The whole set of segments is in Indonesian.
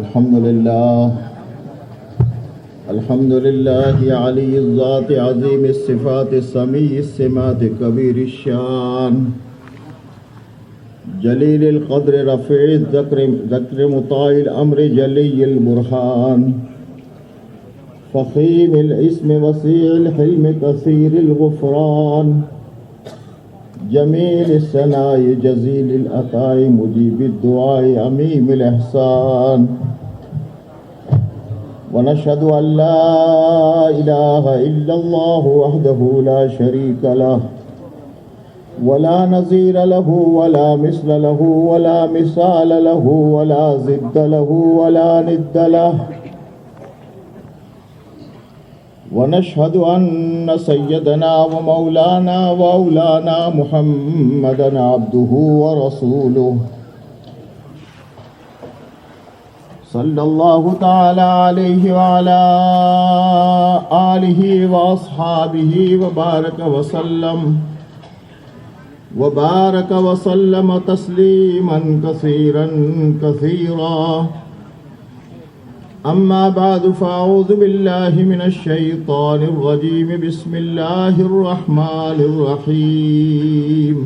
الحمد لله علی الذات عظیم الصفات سمیع السمات کبیر الشان جلیل القدر رفیع الذکر مطاع الامر جلی البرہان فخیم الاسم وسیع الحلم کثیر الغفران جمیل الثناء جزیل العطاء مجیب الدعاء عمیم الاحسان ونشهد أن لا إله إلا الله وحده لا شريك له ولا نظير له ولا مثل له ولا مثال له ولا ضد له ولا ند له ونشهد أن سيدنا ومولانا وأولانا محمدا عبده ورسوله صلی اللہ تعالی علیہ وعلا آلہ واصحابہ وبارک وسلم تسلیما کثیرا کثیرا اما بعد فاعوذ باللہ من الشیطان الرجیم بسم اللہ الرحمن الرحیم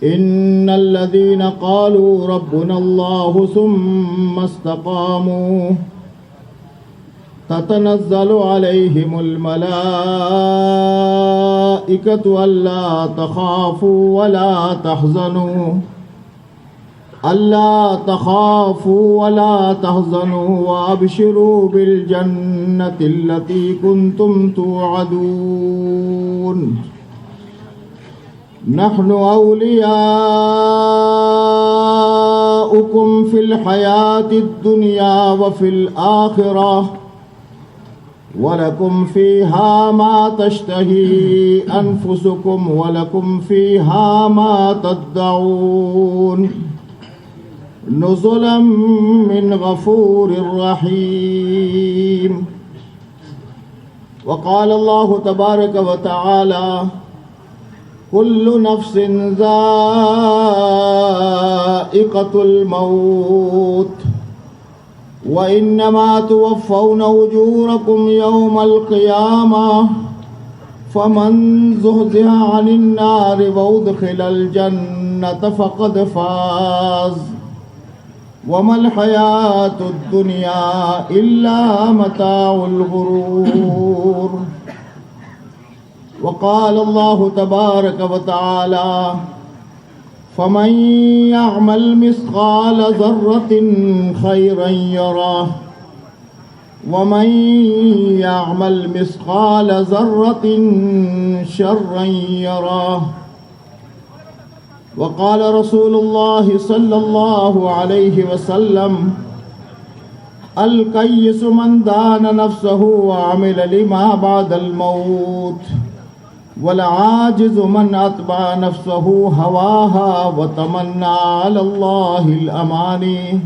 ان الذين قالوا ربنا الله ثم استقاموا تتنزل عليهم الملائكة ألا تخافوا ولا تحزنوا وابشروا بالجنة التي كنتم توعدون نحن أولياؤكم في الحياة الدنيا وفي الآخرة ولكم فيها ما تشتهي أنفسكم ولكم فيها ما تدعون نزلا من غفور رحيم وقال الله تبارك وتعالى كل نفس ذائقة الموت وإنما توفون أجوركم يوم القيامة فمن زحزح عن النار وأدخل الجنة فقد فاز وما الحياة الدنيا إلا متاع الغرور وقال الله تبارك وتعالى فمن يعمل مثقال ذرة خيرا يره ومن يعمل مثقال ذرة شرا يره وقال رسول الله صلى الله عليه وسلم الكيس من دان نفسه وعمل لما بعد الموت والعاجز من اتبع نفسه هواها وتمنى على الله الاماني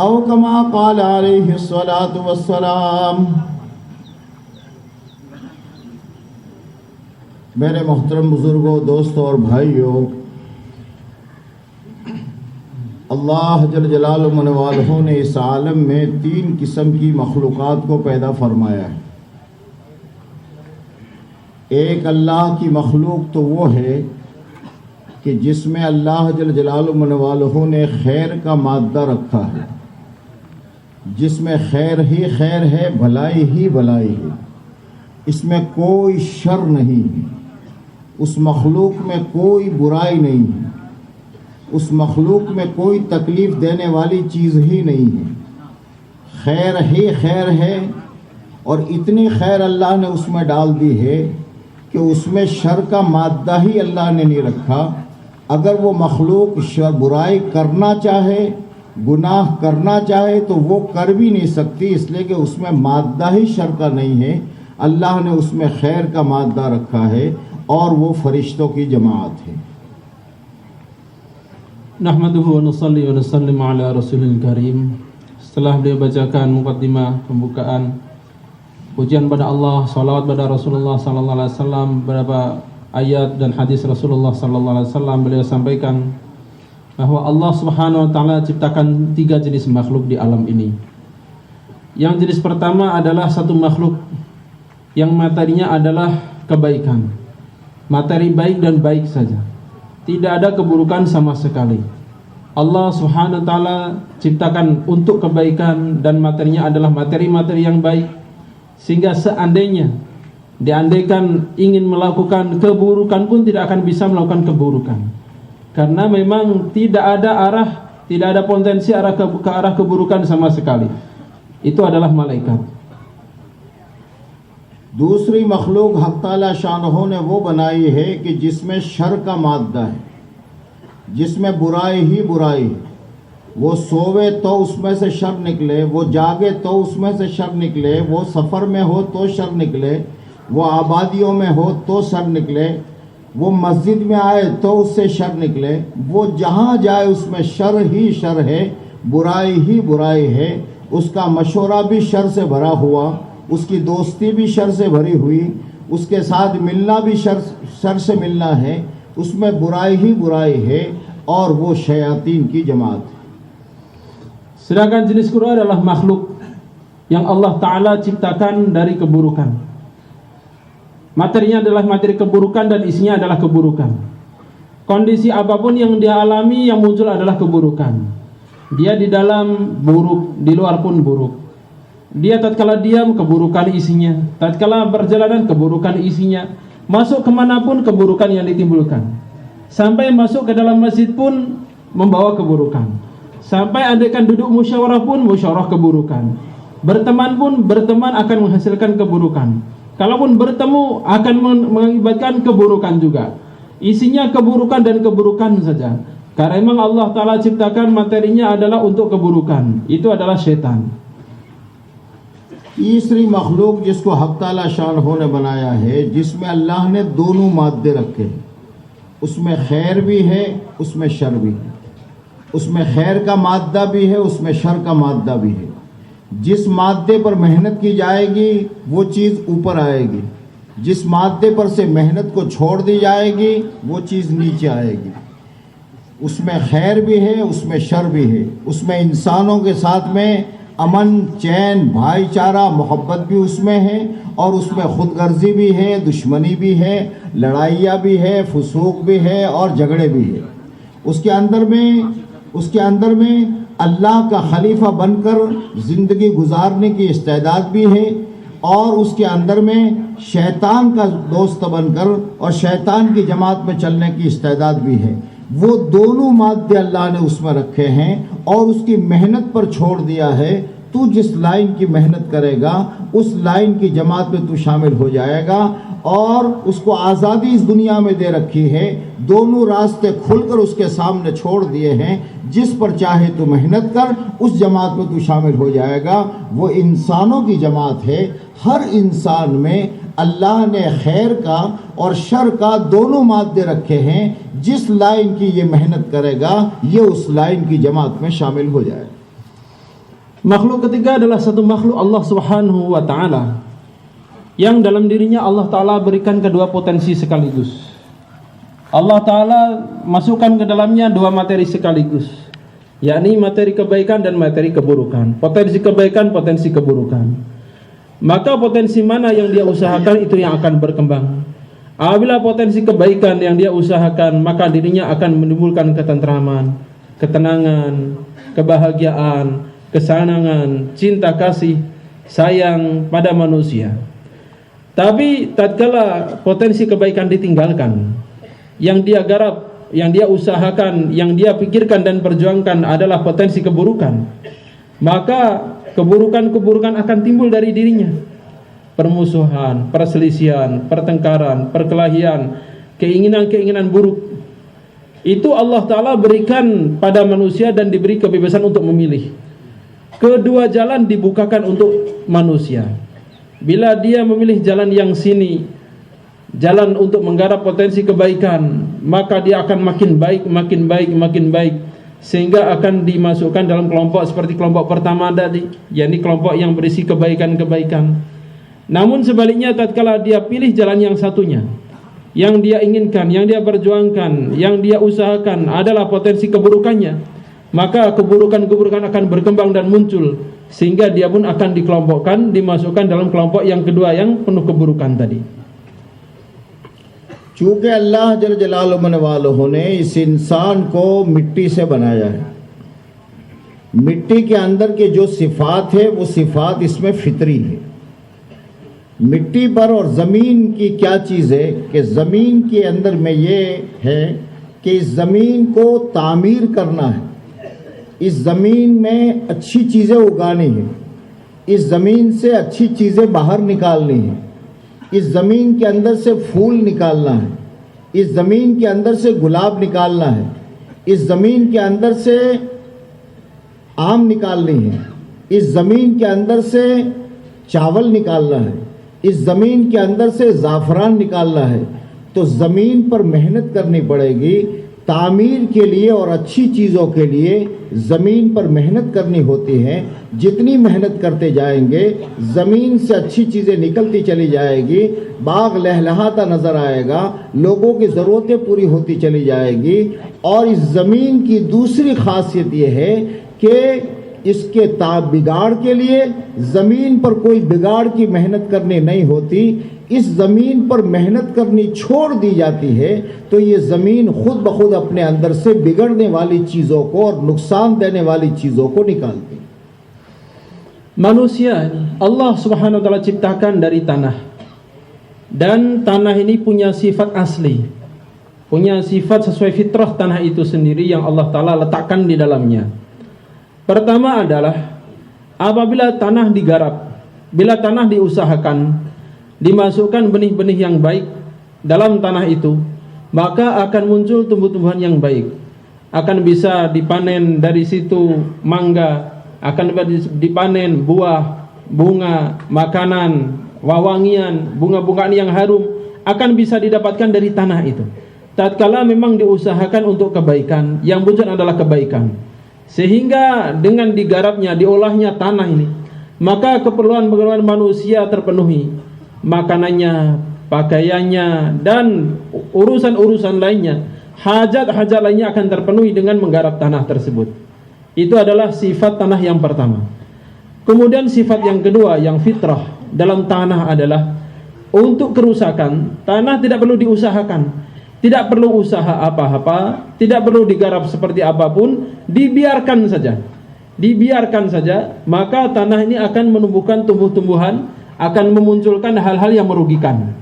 او كما قال عليه الصلاة والسلام. میرے محترم بزرگوں، دوستوں اور بھائیوں، اللہ جل جلالہ و والہ نے اس عالم میں 3 قسم کی مخلوقات کو پیدا فرمایا ہے. ایک اللہ کی مخلوق تو وہ ہے کہ جس میں اللہ جل جلالہ و والہ نے خیر کا مادہ رکھا ہے، جس میں خیر ہی خیر ہے، بھلائی ہی بھلائی ہے، اس میں کوئی شر نہیں ہے، اس مخلوق میں کوئی برائی نہیں ہے، اس مخلوق میں کوئی تکلیف دینے والی چیز ہی نہیں ہے، خیر ہی خیر ہے. اور اتنی خیر اللہ نے اس میں ڈال دی ہے کہ اس میں شر کا مادہ ہی اللہ نے نہیں رکھا. اگر وہ مخلوق برائی کرنا چاہے، گناہ کرنا چاہے تو وہ کر بھی نہیں سکتی، اس لیے کہ اس میں مادہ ہی شر کا نہیں ہے. اللہ نے اس میں خیر کا مادہ رکھا ہے اور وہ فرشتوں کی جماعت ہے. Nahmaduhu wa nusalli wa nusallim ala rasulil karim. Setelah beliau bacakan muqaddimah pembukaan, pujian pada Allah, salawat pada Rasulullah sallallahu alaihi wasallam, beberapa ayat dan hadis Rasulullah sallallahu alaihi wasallam beliau sampaikan bahwa Allah Subhanahu wa taala ciptakan 3 jenis makhluk di alam ini. Yang jenis pertama adalah satu makhluk yang materinya adalah kebaikan. Materi baik dan baik saja. Tidak ada keburukan sama sekali. Allah Subhanahu wa taala ciptakan untuk kebaikan dan materinya adalah materi-materi yang baik, sehingga diandaikan ingin melakukan keburukan pun tidak akan bisa melakukan keburukan, karena memang tidak ada potensi ke arah keburukan sama sekali. Itu adalah malaikat. दूसरी मखलूक हक़ ताला शानहो ने वो बनाई है कि जिसमें शर का मादा है, जिसमें बुराई ही बुराई है। वो सोवे तो उसमें से शर निकले, वो जागे तो उसमें से शर निकले, वो सफ़र में हो तो शर निकले, वो आबादियों में हो तो शर निकले, वो मस्जिद में आए तो उससे शर निकले। वो जहाँ जाए उसमें शर ही शर है, बुराई ही बुराई है। उसका मशवरा भी शर से भरा हुआ, उसकी दोस्ती भी शर से भरी हुई, उसके साथ मिलना भी शर से मिलना है। उसमें बुराई ही बुराई है और वो शयातीन की जमात है। Sedangkan jenis kedua adalah makhluk yang Allah Ta'ala ciptakan dari keburukan. Materinya adalah materi keburukan dan isinya adalah keburukan. Kondisi apapun yang dia alami, yang muncul adalah keburukan. Dia di dalam buruk, di luar pun buruk. Dia tatkala diam, keburukan isinya. Tatkala berjalanan, keburukan isinya. Masuk kemanapun, keburukan yang ditimbulkan. Sampai masuk ke dalam masjid pun membawa keburukan. Sampai andaikan duduk musyawarah pun, musyawarah keburukan. Berteman pun, berteman akan menghasilkan keburukan. Kalaupun bertemu, akan mengakibatkan keburukan juga. Isinya keburukan dan keburukan saja. Karena memang Allah Ta'ala ciptakan materinya adalah untuk keburukan. Itu adalah syaitan. तीसरी मखलूक जिसको हक़ ताला शानहो ने बनाया है, जिसमें अल्लाह ने दोनों मादे रखे हैं, उसमें खैर भी है, उसमें शर भी है। उसमें खैर का मादा भी है, उसमें शर का मादा भी है। जिस मादे पर मेहनत की जाएगी वो चीज़ ऊपर आएगी, जिस मादे पर से मेहनत को छोड़ दी जाएगी वो चीज़ नीचे आएगी। उसमें खैर भी है, उसमें शर भी है। उसमें इंसानों के साथ में अमन, चैन, भाईचारा, मोहब्बत भी उसमें है, और उसमें खुदगर्जी भी है, दुश्मनी भी है, लड़ाइयाँ भी है, फुसूक भी है और झगड़े भी है। उसके अंदर में अल्लाह का खलीफा बनकर ज़िंदगी गुजारने की इस्तेदाद भी है, और उसके अंदर में शैतान का दोस्त बनकर और शैतान की जमात में चलने की इस्तेदाद भी है। वो दोनों मादे अल्लाह ने उसमें रखे हैं और उसकी मेहनत पर छोड़ दिया है। तू जिस लाइन की मेहनत करेगा उस लाइन की जमात में तू शामिल हो जाएगा, और उसको आज़ादी इस दुनिया में दे रखी है। दोनों रास्ते खुलकर उसके सामने छोड़ दिए हैं। जिस पर चाहे तू मेहनत कर, उस जमात में तू शामिल हो जाएगा। वो इंसानों की जमात है। हर इंसान में अल्लाह ने खैर का और शर का दोनों मादे रखे हैं। जिस लाइन की ये मेहनत करेगा, ये उस लाइन की जमात में शामिल हो जाएगा। Makhluk ketiga adalah satu makhluk Allah Subhanahu wa ta'ala yang dalam dirinya Allah Ta'ala berikan kedua potensi sekaligus. Allah Ta'ala masukkan ke dalamnya dua materi sekaligus, yakni materi kebaikan dan materi keburukan. Potensi kebaikan, potensi keburukan. Maka potensi mana yang dia usahakan itu yang akan berkembang. Apabila potensi kebaikan yang dia usahakan, maka dirinya akan menimbulkan ketentraman, ketenangan, kebahagiaan, kesenangan, cinta kasih, sayang pada manusia. Tapi tatkala potensi kebaikan ditinggalkan, yang dia garap, yang dia usahakan, yang dia pikirkan dan perjuangkan adalah potensi keburukan, maka keburukan-keburukan akan timbul dari dirinya. Permusuhan, perselisihan, pertengkaran, perkelahian, keinginan-keinginan buruk. Itu Allah Ta'ala berikan pada manusia dan diberi kebebasan untuk memilih. Kedua jalan dibukakan untuk manusia. Bila dia memilih jalan yang sini, jalan untuk menggarap potensi kebaikan, maka dia akan makin baik, makin baik, makin baik, sehingga akan dimasukkan dalam kelompok seperti kelompok pertama tadi, yakni kelompok yang berisi kebaikan-kebaikan. Namun sebaliknya tatkala dia pilih jalan yang satunya, yang dia inginkan, yang dia perjuangkan, yang dia usahakan adalah potensi keburukannya, maka keburukan-keburukan akan berkembang dan muncul, sehingga dia pun akan dikelompokkan, dimasukkan dalam kelompok yang kedua yang penuh keburukan tadi. چونکہ اللہ جل جلالہ نے اس انسان کو مٹی سے بنایا ہے، مٹی کے اندر کے جو صفات ہے وہ صفات اس میں فطری ہے. مٹی پر اور زمین کی کیا چیز ہے کہ زمین کے اندر میں یہ ہے کہ اس زمین کو تعمیر کرنا ہے، اس زمین میں اچھی چیزیں اگانی ہیں، اس زمین سے اچھی چیزیں باہر نکالنی ہیں، اس زمین کے اندر سے پھول نکالنا ہے، اس زمین کے اندر سے گلاب نکالنا ہے، اس زمین کے اندر سے آم نکالنی ہے، اس زمین کے اندر سے چاول نکالنا ہے، اس زمین کے اندر سے زعفران نکالنا ہے. تو زمین پر محنت کرنی پڑے گی تعمیر کے لیے، اور اچھی چیزوں کے لیے زمین پر محنت کرنی ہوتی ہے. جتنی محنت کرتے جائیں گے زمین سے اچھی چیزیں نکلتی چلی جائے گی، باغ لہلہاتا نظر آئے گا، لوگوں کی ضرورتیں پوری ہوتی چلی جائے گی. اور اس زمین کی دوسری خاصیت یہ ہے کہ اس کے بگاڑ کے لیے زمین پر کوئی بگاڑ کی محنت کرنی نہیں ہوتی. اس زمین پر محنت کرنی چھوڑ دی جاتی ہے تو یہ زمین خود بخود اپنے اندر سے بگڑنے والی چیزوں کو اور نقصان دینے والی چیزوں کو نکالتی. Manusia Allah Subhanahu wa taala ciptakan dari tanah, dan tanah ini punya sifat asli, punya sifat sesuai fitrah tanah itu sendiri yang Allah taala letakkan di dalamnya. Pertama adalah apabila tanah digarap, bila tanah diusahakan, dimasukkan benih-benih yang baik dalam tanah itu, maka akan muncul tumbuh-tumbuhan yang baik. Akan bisa dipanen dari situ mangga, akan dipanen buah, bunga, makanan, wawangian, bunga-bungaan yang harum, akan bisa didapatkan dari tanah itu. Tatkala memang diusahakan untuk kebaikan, yang muncul adalah kebaikan. Sehingga dengan digarapnya, diolahnya tanah ini, maka keperluan-keperluan manusia terpenuhi, makanannya, pakaiannya, dan urusan-urusan lainnya, hajat-hajat lainnya akan terpenuhi dengan menggarap tanah tersebut. Itu adalah sifat tanah yang pertama. Kemudian sifat yang kedua, yang fitrah dalam tanah adalah untuk kerusakan, tanah tidak perlu diusahakan, tidak perlu usaha apa-apa, tidak perlu digarap seperti apapun, dibiarkan saja, maka tanah ini akan menumbuhkan tumbuh-tumbuhan, akan memunculkan hal-hal yang merugikan.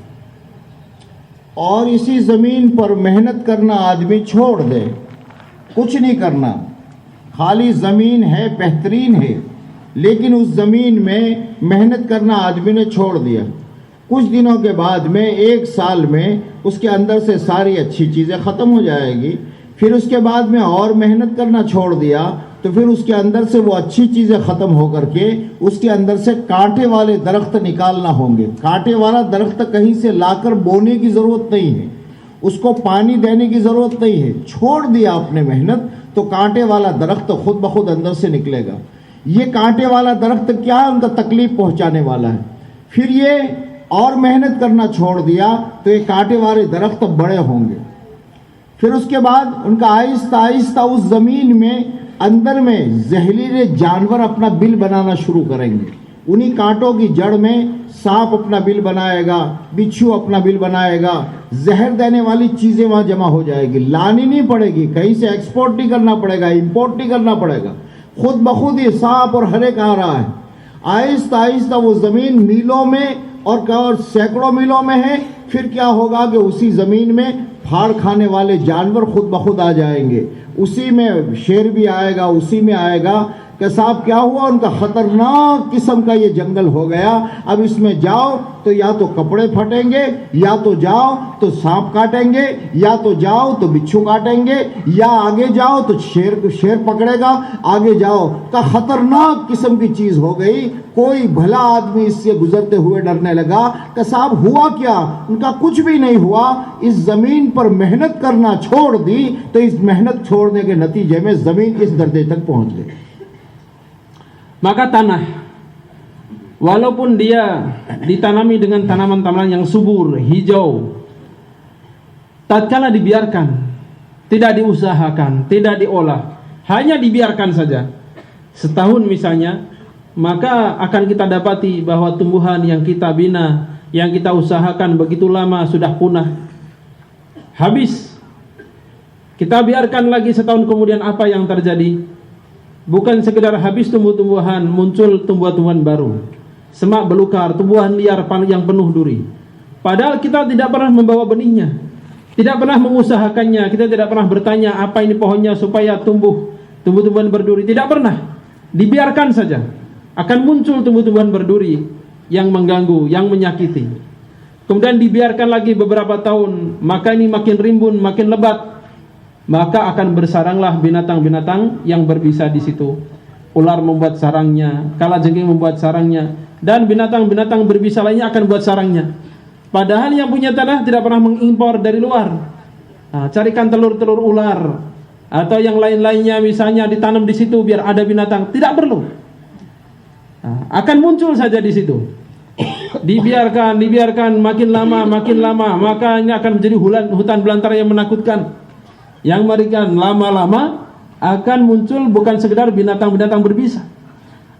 اور اسی زمین پر محنت کرنا آدمی چھوڑ دے، کچھ نہیں کرنا، خالی زمین ہے، بہترین ہے، لیکن اس زمین میں محنت کرنا آدمی نے چھوڑ دیا. کچھ دنوں کے بعد میں، ایک سال میں اس کے اندر سے ساری اچھی چیزیں ختم ہو جائے گی. پھر اس کے بعد میں اور محنت کرنا چھوڑ دیا تو پھر اس کے اندر سے وہ اچھی چیزیں ختم ہو کر کے اس کے اندر سے کانٹے والے درخت نکالنا ہوں گے. کانٹے والا درخت کہیں سے لا کر بونے کی ضرورت نہیں ہے، اس کو پانی دینے کی ضرورت نہیں ہے. چھوڑ دیا آپ نے محنت تو کانٹے والا درخت خود بخود اندر سے نکلے گا. یہ کانٹے والا درخت کیا ہے؟ ان کا تکلیف پہنچانے والا ہے. پھر یہ اور محنت کرنا چھوڑ دیا تو یہ کانٹے والے درخت بڑے ہوں گے. پھر اس کے بعد ان کا آہستہ آہستہ اس زمین میں اندر میں زہریلے جانور اپنا بل بنانا شروع کریں گے. انہی کانٹوں کی جڑ میں سانپ اپنا بل بنائے گا، بچھو اپنا بل بنائے گا، زہر دینے والی چیزیں وہاں جمع ہو جائے گی. لانی نہیں پڑے گی، کہیں سے ایکسپورٹ نہیں کرنا پڑے گا، امپورٹ نہیں کرنا پڑے گا، خود بخود یہ سانپ اور ہر ایک آ رہا ہے. آہستہ آہستہ وہ زمین میلوں میں اور سینکڑوں میلوں میں ہے. پھر کیا ہوگا کہ اسی زمین میں پھاڑ کھانے والے جانور خود بخود آ جائیں گے. اسی میں شیر بھی آئے گا، اسی میں آئے گا کہ صاحب کیا ہوا، ان کا خطرناک قسم کا یہ جنگل ہو گیا. اب اس میں جاؤ تو یا تو کپڑے پھٹیں گے، یا تو جاؤ تو سانپ کاٹیں گے، یا تو جاؤ تو بچھو کاٹیں گے، یا آگے جاؤ تو شیر پکڑے گا. آگے جاؤ کا خطرناک قسم کی چیز ہو گئی. کوئی بھلا آدمی اس سے گزرتے ہوئے ڈرنے لگا کہ صاحب ہوا کیا؟ ان کا کچھ بھی نہیں ہوا. اس زمین پر محنت کرنا چھوڑ دی تو اس محنت چھوڑنے کے نتیجے میں زمین اس درجے تک پہنچ گئی. Maka tanah, walaupun dia ditanami dengan tanaman-tanaman yang subur, hijau, tatkala dibiarkan, tidak diusahakan, tidak diolah, hanya dibiarkan saja setahun misalnya, maka akan kita dapati bahwa tumbuhan yang kita bina, yang kita usahakan begitu lama sudah punah, habis. Kita biarkan lagi setahun kemudian, apa yang terjadi? Bukan sekedar habis tumbuh-tumbuhan, muncul tumbuhan-tumbuhan baru, semak belukar, tumbuhan liar yang penuh duri. Padahal kita tidak pernah membawa benihnya, tidak pernah mengusahakannya, kita tidak pernah bertanya apa ini pohonnya supaya tumbuh-tumbuhan berduri, tidak pernah. Dibiarkan saja, akan muncul tumbuh-tumbuhan berduri yang mengganggu, yang menyakiti. Kemudian dibiarkan lagi beberapa tahun, maka ini makin rimbun, makin lebat, maka akan bersaranglah binatang-binatang yang berbisa di situ. Ular membuat sarangnya, kalajengking membuat sarangnya, dan binatang-binatang berbisa lainnya akan buat sarangnya. Padahal yang punya tanah tidak pernah mengimpor dari luar. Nah, carikan telur-telur ular atau yang lain-lainnya misalnya ditanam di situ biar ada binatang, tidak perlu. Nah, akan muncul saja di situ. Dibiarkan makin lama, maka ini akan menjadi hutan belantara yang menakutkan, yang mengerikan. Lama-lama akan muncul bukan sekedar binatang-binatang berbisa,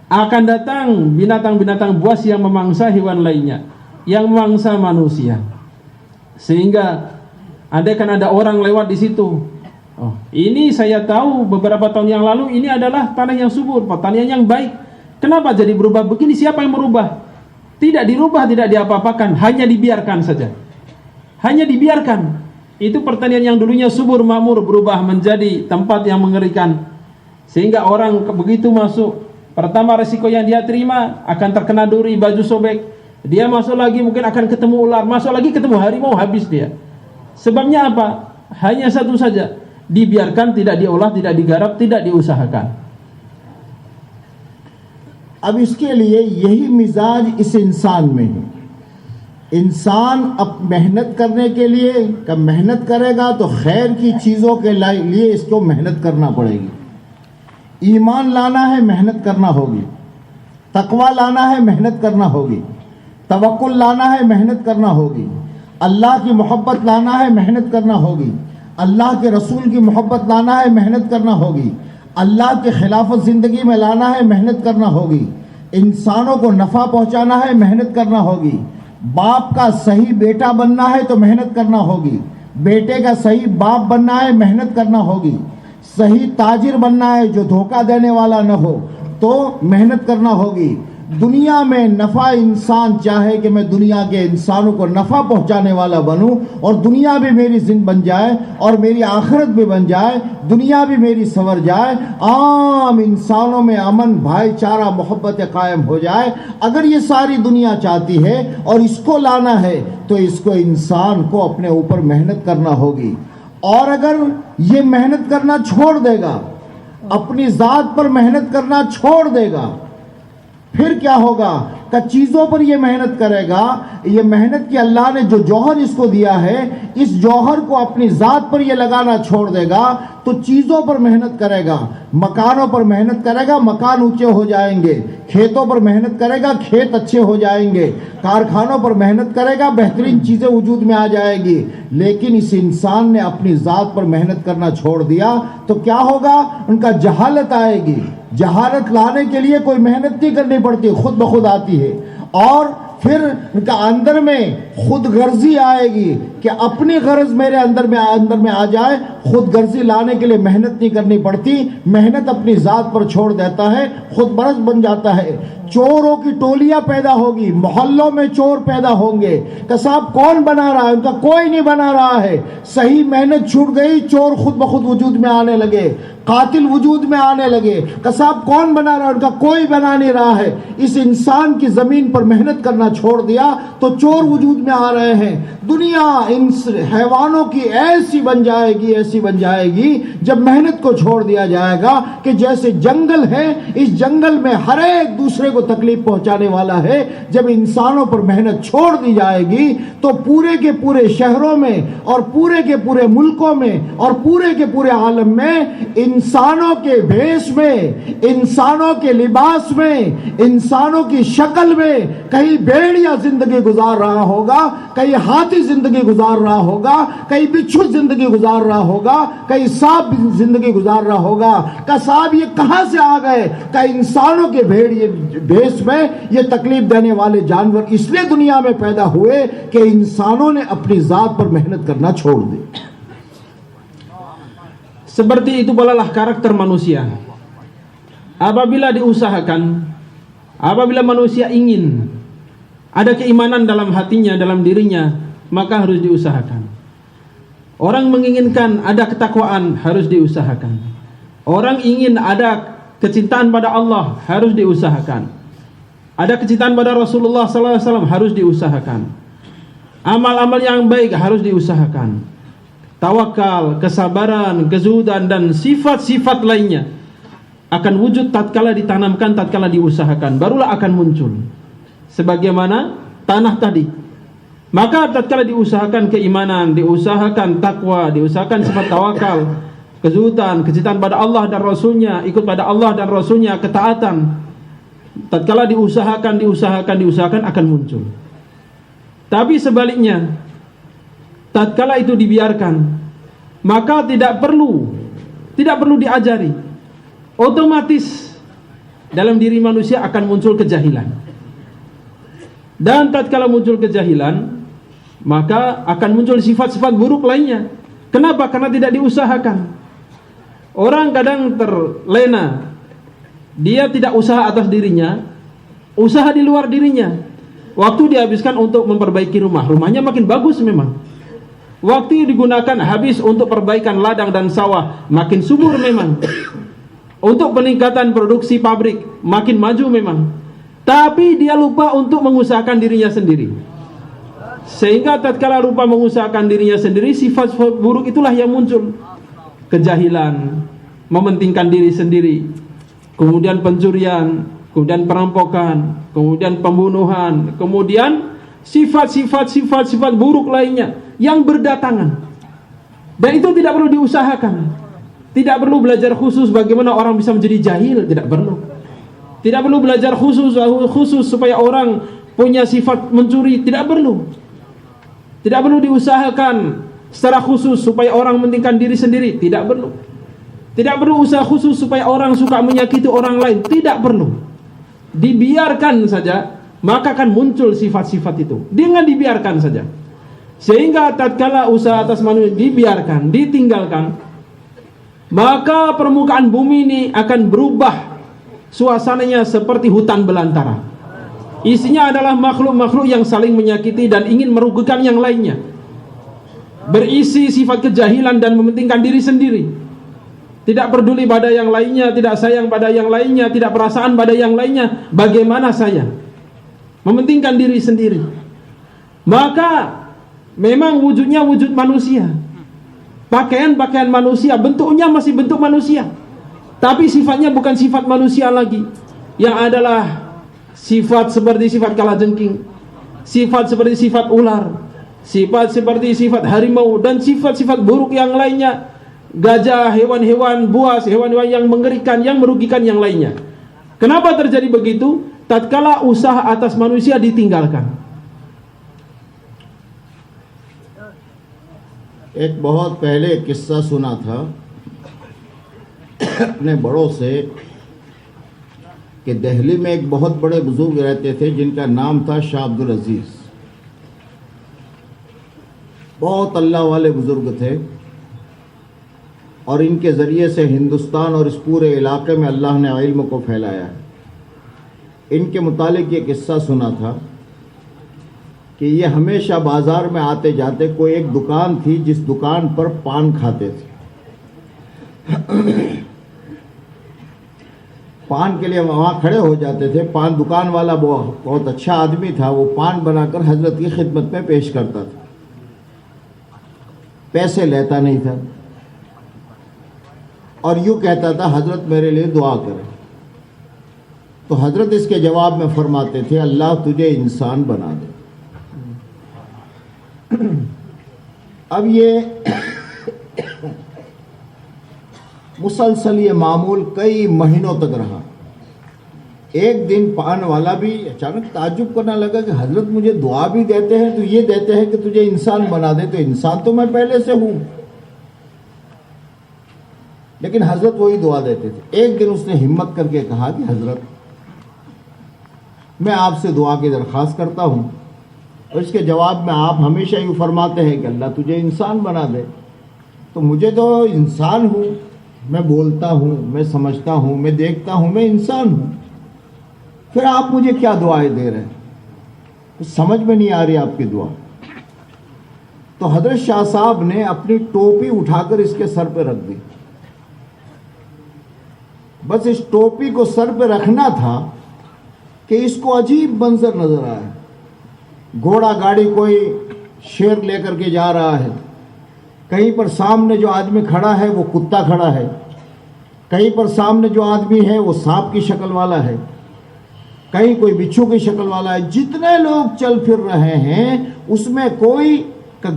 akan datang binatang-binatang buas yang memangsa hewan lainnya, yang memangsa manusia. Sehingga andaikan ada orang lewat di situ, oh, ini saya tahu beberapa tahun yang lalu ini adalah tanah yang subur, pertanian yang baik. Kenapa jadi berubah begini? Siapa yang merubah? Tidak dirubah, tidak diapa-apakan, hanya dibiarkan saja. Hanya dibiarkan. Itu pertanian yang dulunya subur makmur berubah menjadi tempat yang mengerikan. Sehingga orang begitu masuk, pertama resiko yang dia terima akan terkena duri, baju sobek. Dia masuk lagi mungkin akan ketemu ular, masuk lagi ketemu harimau, habis dia. Sebabnya apa? Hanya satu saja, dibiarkan, tidak diolah, tidak digarap, tidak diusahakan. अब इसके लिए यही मिजाज इस इंसान में है. इंसान अब मेहनत करने के लिए, कब मेहनत करेगा तो खैर की चीज़ों के लिए इसको मेहनत करना पड़ेगी. ईमान लाना है, मेहनत करना होगी. तकवा लाना है, मेहनत करना होगी. तवक्कुल लाना है, मेहनत करना होगी. अल्लाह की मोहब्बत लाना है, मेहनत करना होगी. अल्लाह के रसूल की मोहब्बत लाना है, मेहनत करना होगी. अल्लाह के खिलाफत ज़िंदगी में लाना है, मेहनत करना होगी. इंसानों को नफ़ा पहुँचाना है, मेहनत करना होगी. बाप का सही बेटा बनना है तो मेहनत करना होगी. बेटे का सही बाप बनना है, मेहनत करना होगी. सही ताजिर बनना है जो धोखा देने वाला न हो तो मेहनत करना होगी. दुनिया में नफ़ा इंसान चाहे कि मैं दुनिया के इंसानों को नफ़ा पहुंचाने वाला बनूं और दुनिया भी मेरी जिंदगी बन जाए और मेरी आखिरत भी बन जाए, दुनिया भी मेरी संवर जाए, आम इंसानों में अमन, भाईचारा, मोहब्बत कायम हो जाए. अगर ये सारी दुनिया चाहती है और इसको लाना है तो इसको इंसान को अपने ऊपर मेहनत करना होगी. और अगर ये मेहनत करना छोड़ देगा, अपनी ज़ात पर मेहनत करना छोड़ देगा, फिर क्या होगा? का चीज़ों पर ये मेहनत करेगा. ये मेहनत की अल्लाह ने जो जौहर इसको दिया है, इस जौहर को अपनी ज़ात पर ये लगाना छोड़ देगा तो चीज़ों पर मेहनत करेगा. मकानों पर मेहनत करेगा, मकान ऊंचे हो जाएंगे. खेतों पर मेहनत करेगा, खेत अच्छे हो जाएंगे. कारखानों पर मेहनत करेगा, बेहतरीन चीज़ें वजूद में आ जाएगी. लेकिन इस इंसान ने अपनी ज़ात पर मेहनत करना छोड़ दिया तो क्या होगा? उनका जहालत आएगी. जहालत लाने के लिए कोई मेहनत नहीं करनी पड़ती, खुद ब खुद आती है. और फिर उनका अंदर में खुद गर्जी आएगी कि अपनी गर्ज मेरे अंदर में आ जाए. खुद गर्जी लाने के लिए मेहनत नहीं करनी पड़ती, मेहनत अपनी ज़ात पर छोड़ देता है, खुद बरस बन जाता है. चोरों की टोलियां पैदा होगी, मोहल्लों में चोर पैदा होंगे. कसाब कौन बना रहा है? उनका कोई नहीं बना रहा है. सही मेहनत छूट गई, चोर खुद ब खुद वजूद में आने लगे, कातिल वजूद में आने लगे. कसाब कौन बना रहा है? उनका कोई बना नहीं रहा है. इस इंसान की ज़मीन पर मेहनत करना छोड़ दिया तो चोर वजूद में आ रहे हैं. दुनिया इन हैवानों की ऐसी बन जाएगी जब मेहनत को छोड़ दिया जाएगा कि जैसे जंगल है, इस जंगल में हर एक दूसरे को तकलीफ पहुंचाने वाला है. जब इंसानों पर मेहनत छोड़ दी जाएगी तो पूरे के पूरे शहरों में और पूरे के पूरे मुल्कों में और पूरे के पूरे आलम में इंसानों के भेष में, इंसानों के लिबास में, इंसानों की शक्ल में कहीं भेड़िया जिंदगी गुजार रहा होगा, कहीं हाथी जिंदगी गुजार گزار رہا ہوگا, کہیں بچھو زندگی گزار رہا ہوگا, کہیں سانپ زندگی گزار رہا ہوگا. کہ صاحب یہ کہاں سے آ گئے؟ کہ انسانوں کے بھیس میں یہ تکلیف دینے والے جانور اس لیے دنیا میں پیدا ہوئے کہ انسانوں نے اپنی ذات پر محنت کرنا چھوڑ دی. Seperti itu pula lah karakter manusia. Apabila diusahakan, apabila manusia ingin ada keimanan dalam hatinya, dalam dirinya, maka harus diusahakan. Orang menginginkan ada ketakwaan, harus diusahakan. Orang ingin ada kecintaan pada Allah, harus diusahakan. Ada kecintaan pada Rasulullah SAW, harus diusahakan. Amal-amal yang baik harus diusahakan. Tawakal, kesabaran, kezuhudan dan sifat-sifat lainnya akan wujud tatkala ditanamkan, tatkala diusahakan, barulah akan muncul. Sebagaimana tanah tadi. Maka tatkala diusahakan keimanan, diusahakan takwa, diusahakan sifat tawakal, kezuhudan, kecintaan pada Allah dan Rasulnya, ikut pada Allah dan Rasulnya, ketaatan, tatkala diusahakan akan muncul. Tapi sebaliknya, tatkala itu dibiarkan, maka tidak perlu diajari, otomatis dalam diri manusia akan muncul kejahilan. Dan tatkala muncul kejahilan, maka akan muncul sifat-sifat buruk lainnya. Kenapa? Karena tidak diusahakan. Orang kadang terlena, dia tidak usaha atas dirinya, usaha di luar dirinya. Waktu dihabiskan untuk memperbaiki rumahnya makin bagus memang. Waktu digunakan habis untuk perbaikan ladang dan sawah, makin subur memang. Untuk peningkatan produksi pabrik, makin maju memang. Tapi dia lupa untuk mengusahakan dirinya sendiri. Sehingga tatkala lupa mengusahakan dirinya sendiri, sifat buruk itulah yang muncul. Kejahilan, mementingkan diri sendiri, kemudian pencurian, kemudian perampokan, kemudian pembunuhan, kemudian sifat-sifat buruk lainnya yang berdatangan. Dan itu tidak perlu diusahakan. Tidak perlu belajar khusus bagaimana orang bisa menjadi jahil, tidak perlu. Tidak perlu belajar khusus supaya orang punya sifat mencuri, tidak perlu. Tidak perlu diusahakan secara khusus supaya orang mementingkan diri sendiri, tidak perlu. Tidak perlu usaha khusus supaya orang suka menyakiti orang lain, tidak perlu. Dibiarkan saja, maka akan muncul sifat-sifat itu. Dengan dibiarkan saja. Sehingga tatkala usaha atas manusia dibiarkan, ditinggalkan, maka permukaan bumi ini akan berubah suasananya seperti hutan belantara. Isinya adalah makhluk-makhluk yang saling menyakiti dan ingin merugikan yang lainnya. Berisi sifat kejahilan dan mementingkan diri sendiri. Tidak peduli pada yang lainnya, tidak sayang pada yang lainnya, tidak perasaan pada yang lainnya. Bagaimana saya? Mementingkan diri sendiri. Maka memang wujudnya wujud manusia. Pakaian manusia, bentuknya masih bentuk manusia. Tapi sifatnya bukan sifat manusia lagi. Yang adalah sifat seperti sifat kalajengking, sifat seperti sifat ular, sifat seperti sifat harimau, dan sifat-sifat buruk yang lainnya. Gajah, hewan-hewan buas, hewan-hewan yang mengerikan, yang merugikan yang lainnya. Kenapa terjadi begitu? Tatkala usaha atas manusia ditinggalkan. ایک بہت پہلے قصہ سنا تھا اپنے بڑوں سے کہ دہلی میں ایک بہت بڑے بزرگ رہتے تھے جن کا نام تھا شاہ عبدالعزیز. بہت اللہ والے بزرگ تھے اور ان کے ذریعے سے ہندوستان اور اس پورے علاقے میں اللہ نے علم کو پھیلایا ہے. ان کے متعلق یہ قصہ سنا تھا کہ یہ ہمیشہ بازار میں آتے جاتے. کوئی ایک دکان تھی جس دکان پر پان کھاتے تھے. پان کے لیے وہاں کھڑے ہو جاتے تھے. پان دکان والا بہت اچھا آدمی تھا. وہ پان بنا کر حضرت کی خدمت میں پیش کرتا تھا. پیسے لیتا نہیں تھا اور یوں کہتا تھا حضرت میرے لیے دعا کرے. تو حضرت اس کے جواب میں فرماتے تھے اللہ تجھے انسان بنا دے. اب یہ مسلسل یہ معمول کئی مہینوں تک رہا. ایک دن پان والا بھی اچانک تعجب کرنے لگا کہ حضرت مجھے دعا بھی دیتے ہیں تو یہ دیتے ہیں کہ تجھے انسان بنا دے، تو انسان تو میں پہلے سے ہوں، لیکن حضرت وہی دعا دیتے تھے۔ ایک دن اس نے ہمت کر کے کہا کہ حضرت میں آپ سے دعا کی درخواست کرتا ہوں، اور اس کے جواب میں آپ ہمیشہ یوں فرماتے ہیں کہ اللہ تجھے انسان بنا دے، تو مجھے تو انسان ہوں، میں بولتا ہوں، میں سمجھتا ہوں، میں دیکھتا ہوں، میں انسان ہوں، پھر آپ مجھے کیا دعائیں دے رہے ہیں؟ سمجھ میں نہیں آ رہی آپ کی دعا۔ تو حضرت شاہ صاحب نے اپنی ٹوپی اٹھا کر اس کے سر پہ رکھ دی، بس اس ٹوپی کو سر پہ رکھنا تھا کہ اس کو عجیب منظر نظر آیا، گھوڑا گاڑی کوئی شیر لے کر کے جا رہا ہے، کہیں پر سامنے جو آدمی کھڑا ہے وہ کتا کھڑا ہے، کہیں پر سامنے جو آدمی ہے وہ سانپ کی شکل والا ہے، کہیں کوئی بچھو کی شکل والا ہے۔ جتنے لوگ چل پھر رہے ہیں اس میں کوئی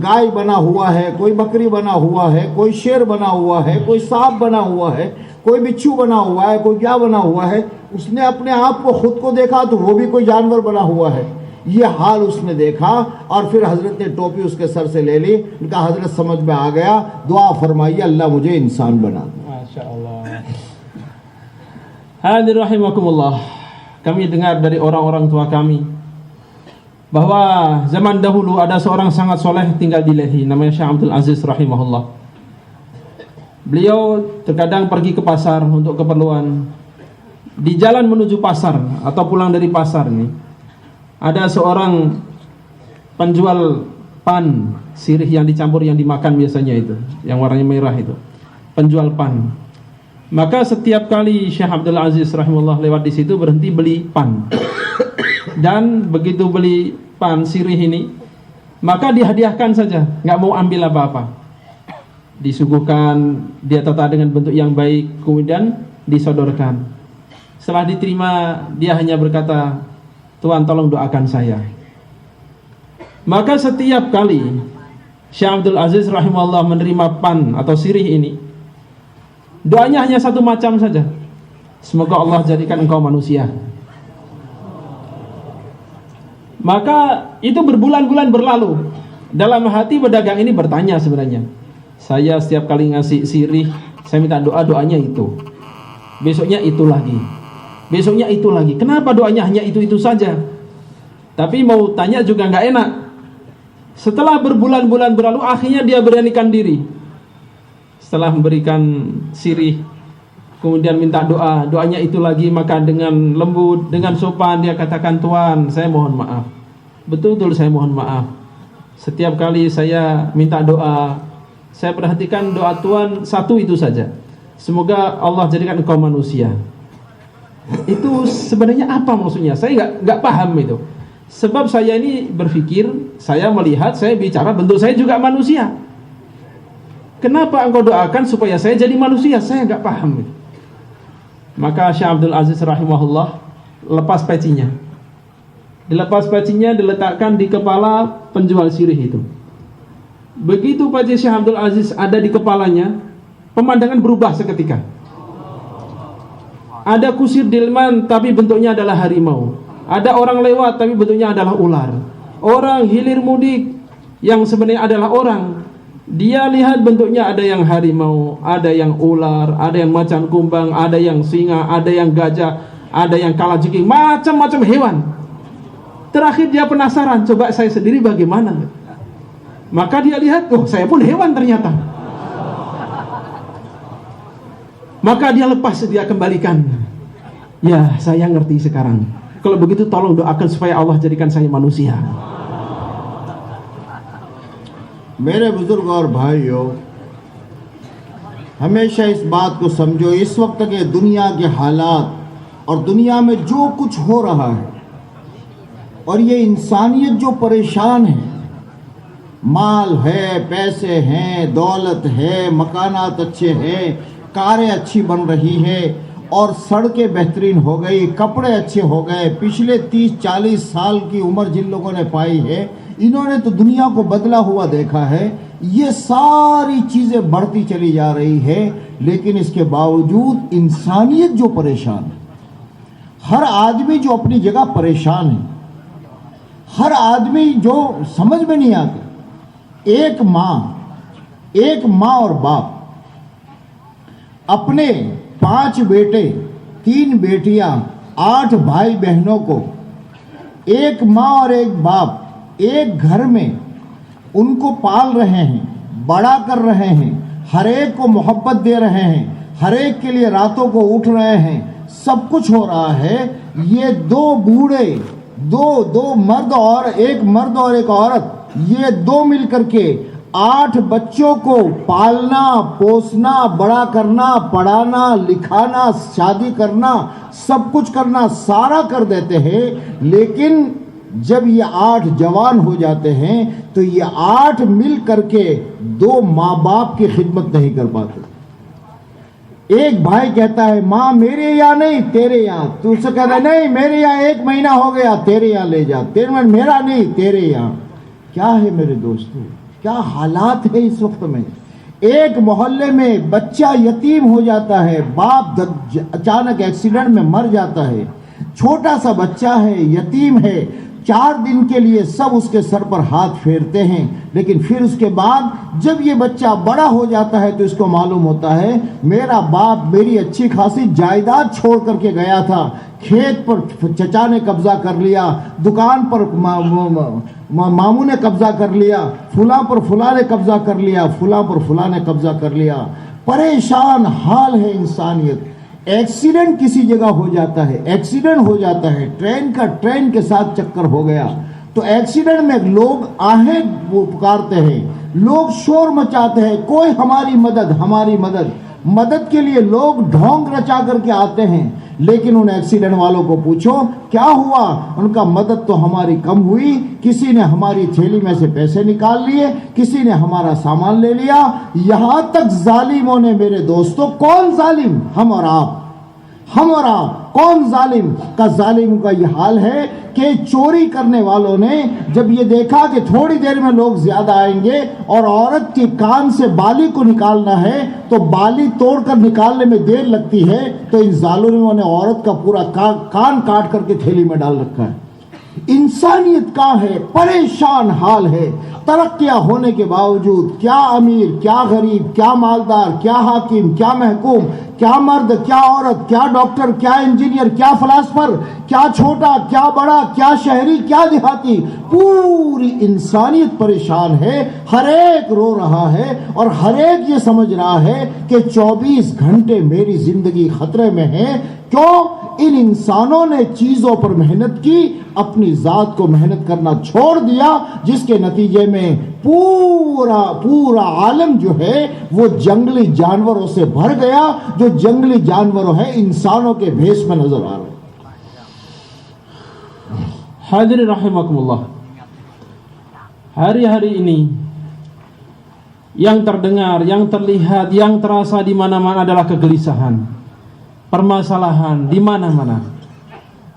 گائے بنا ہوا ہے، کوئی بکری بنا ہوا ہے، کوئی شیر بنا ہوا ہے، کوئی سانپ بنا ہوا ہے، کوئی بچھو بنا ہوا ہے، کوئی کیا بنا ہوا ہے۔ اس نے اپنے آپ کو خود کو دیکھا تو وہ بھی کوئی جانور بنا ہوا ہے، یہ حال اس نے دیکھا، اور پھر حضرت نے ٹوپی اس کے سر سے لے لی، ان کا حضرت سمجھ میں آ گیا، دعا فرمائیے اللہ مجھے انسان بنا دے۔ Masya-Allah. Hadir rahimakumullah. Kami dengar dari orang-orang tua kami bahwa zaman dahulu ada seorang sangat soleh tinggal di Lehi, namanya Syekh Abdul Aziz rahimahullah. Beliau terkadang pergi ke pasar untuk keperluan. Di jalan menuju pasar atau pulang dari pasar ini, ada seorang penjual pan sirih yang dicampur yang dimakan biasanya itu, yang warnanya merah itu, penjual pan. Maka setiap kali Syekh Abdul Aziz rahimahullah lewat di situ berhenti beli pan. Dan begitu beli pan sirih ini, maka dihadiahkan saja, nggak mau ambil apa-apa. Disuguhkan, dia tata dengan bentuk yang baik, kemudian disodorkan. Setelah diterima, dia hanya berkata, Tuhan tolong doakan saya. Maka setiap kali Syekh Abdul Aziz rahimahullah menerima pan atau sirih ini, doanya hanya satu macam saja, semoga Allah jadikan engkau manusia. Maka itu berbulan-bulan berlalu. Dalam hati pedagang ini bertanya sebenarnya, saya setiap kali ngasih sirih, saya minta doanya itu, besoknya itu lagi, besoknya itu lagi. Kenapa doanya hanya itu saja? Tapi mau tanya juga nggak enak. Setelah berbulan-bulan berlalu, akhirnya dia beranikan diri. Setelah memberikan sirih, kemudian minta doanya itu lagi, maka dengan lembut, dengan sopan dia katakan, Tuhan saya mohon maaf, betul-betul saya mohon maaf. Setiap kali saya minta doa, saya perhatikan doa Tuhan satu itu saja, semoga Allah jadikan engkau manusia. Itu sebenarnya apa maksudnya? Saya nggak paham itu. Sebab saya ini berpikir, saya melihat, saya bicara, bentuk saya juga manusia. Kenapa engkau doakan supaya saya jadi manusia? Saya nggak paham itu. Maka Syekh Abdul Aziz rahimahullah lepas pecinya. Dilepas pecinya, diletakkan di kepala penjual sirih itu. Begitu peci Syekh Abdul Aziz ada di kepalanya, pemandangan berubah seketika. Ada kusir delman tapi bentuknya adalah harimau. Ada orang lewat tapi bentuknya adalah ular. Orang hilir mudik yang sebenarnya adalah orang, dia lihat bentuknya ada yang harimau, ada yang ular, ada yang macan kumbang, ada yang singa, ada yang gajah, ada yang kalajengking, macam-macam hewan. Terakhir dia penasaran, coba saya sendiri bagaimana? Maka dia lihat, oh saya pun hewan ternyata. Maka dia lepas, dia kembalikan. Ya, saya ngerti sekarang. Kalau begitu tolong doakan supaya Allah jadikan saya manusia. मेरे बुजुर्ग और भाइयों, हमेशा इस बात को समझो, इस वक्त के दुनिया के हालात और दुनिया में जो कुछ हो रहा है, और ये इंसानियत जो परेशान है, माल है, पैसे हैं, दौलत है, मकानात अच्छे हैं, कारें अच्छी बन रही है, और सड़कें बेहतरीन हो गई, कपड़े अच्छे हो गए, पिछले 30-40 साल की उम्र जिन लोगों ने पाई है, इन्होंने तो दुनिया को बदला हुआ देखा है। ये सारी चीज़ें बढ़ती चली जा रही है, लेकिन इसके बावजूद इंसानियत जो परेशान है, ہر آدمی جو اپنی جگہ پریشان ہے, ہر آدمی جو سمجھ میں نہیں آتا. ایک ماں اور باپ اپنے 5 بیٹے 3 بیٹیاں 8 بھائی بہنوں کو, ایک ماں اور ایک باپ ایک گھر میں ان کو پال رہے ہیں, بڑا کر رہے ہیں, ہر ایک کو محبت دے رہے ہیں, ہر ایک کے لیے راتوں کو اٹھ رہے ہیں, سب کچھ ہو رہا ہے. یہ 2 بوڑھے, دو مرد اور ایک عورت, یہ 2 مل کر کے 8 بچوں کو پالنا, پوسنا, بڑا کرنا, پڑھانا, لکھانا, شادی کرنا, سب کچھ کرنا سارا کر دیتے ہیں. لیکن جب یہ 8 جوان ہو جاتے ہیں تو یہ 8 مل کر کے 2 ماں باپ کی خدمت نہیں کر پاتے. ایک بھائی کہتا ہے ماں میرے یہاں نہیں تیرے یہاں, تو اسے کہتا ہے نہیں میرے یہاں 1 مہینہ ہو گیا تیرے یہاں لے جا, میرا نہیں تیرے یہاں. کیا ہے میرے دوستو, کیا حالات ہے اس وقت میں. ایک محلے میں بچہ یتیم ہو جاتا ہے, باپ اچانک ایکسیڈنٹ میں مر جاتا ہے, چھوٹا سا بچہ ہے, یتیم ہے, 4 دن کے لیے سب اس کے سر پر ہاتھ پھیرتے ہیں. لیکن پھر اس کے بعد جب یہ بچہ بڑا ہو جاتا ہے تو اس کو معلوم ہوتا ہے میرا باپ میری اچھی خاصی جائیداد چھوڑ کر کے گیا تھا, کھیت پر چچا نے قبضہ کر لیا, دکان پر ماموں نے قبضہ کر لیا, فلاں پر فلاں نے قبضہ کر لیا, فلاں پر فلاں نے قبضہ کر لیا. پریشان حال ہے انسانیت. ایکسیڈنٹ کسی جگہ ہو جاتا ہے, ٹرین کے ساتھ چکر ہو گیا تو ایکسیڈنٹ میں لوگ آہیں وہ پکارتے ہیں, لوگ شور مچاتے ہیں, کوئی ہماری مدد کے لیے لوگ ڈھونگ رچا کر کے آتے ہیں. لیکن ان ایکسیڈنٹ والوں کو پوچھو کیا ہوا, ان کا مدد تو ہماری کم ہوئی, کسی نے ہماری تھیلی میں سے پیسے نکال لیے, کسی نے ہمارا سامان لے لیا. یہاں تک ظالموں نے, میرے دوستوں, کون ظالم؟ ہم اور آپ. کون ظالم؟ ظالم کا یہ حال ہے کہ چوری کرنے والوں نے جب یہ دیکھا کہ تھوڑی دیر میں لوگ زیادہ آئیں گے اور عورت کے کان سے بالی کو نکالنا ہے تو بالی توڑ کر نکالنے میں دیر لگتی ہے, تو ان ظالموں نے عورت کا پورا کان کاٹ کر کے تھیلی میں ڈال رکھا ہے. انسانیت کا ہے, پریشان حال ہے. ترقیاں ہونے کے باوجود کیا امیر, کیا غریب, کیا مالدار, کیا حاکم, کیا محکوم, کیا مرد, کیا عورت, کیا ڈاکٹر, کیا انجینئر, کیا فلاسفر, کیا چھوٹا, کیا بڑا, کیا شہری, کیا دیہاتی, پوری انسانیت پریشان ہے. ہر ایک رو رہا ہے اور ہر ایک یہ سمجھ رہا ہے کہ 24 گھنٹے میری زندگی خطرے میں ہے. کیوں؟ ان انسانوں نے چیزوں پر محنت کی, اپنی ذات کو محنت کرنا چھوڑ دیا, جس کے نتیجے میں پورا عالم جو ہے وہ جنگلی جانوروں سے بھر گیا, جو جنگلی جانور ہیں انسانوں کے بھیس میں نظر آ رہے. Hadirin rahimakumullah, hari-hari ini yang terdengar, yang terlihat, yang terasa di mana-mana adalah kegelisahan, permasalahan di mana-mana.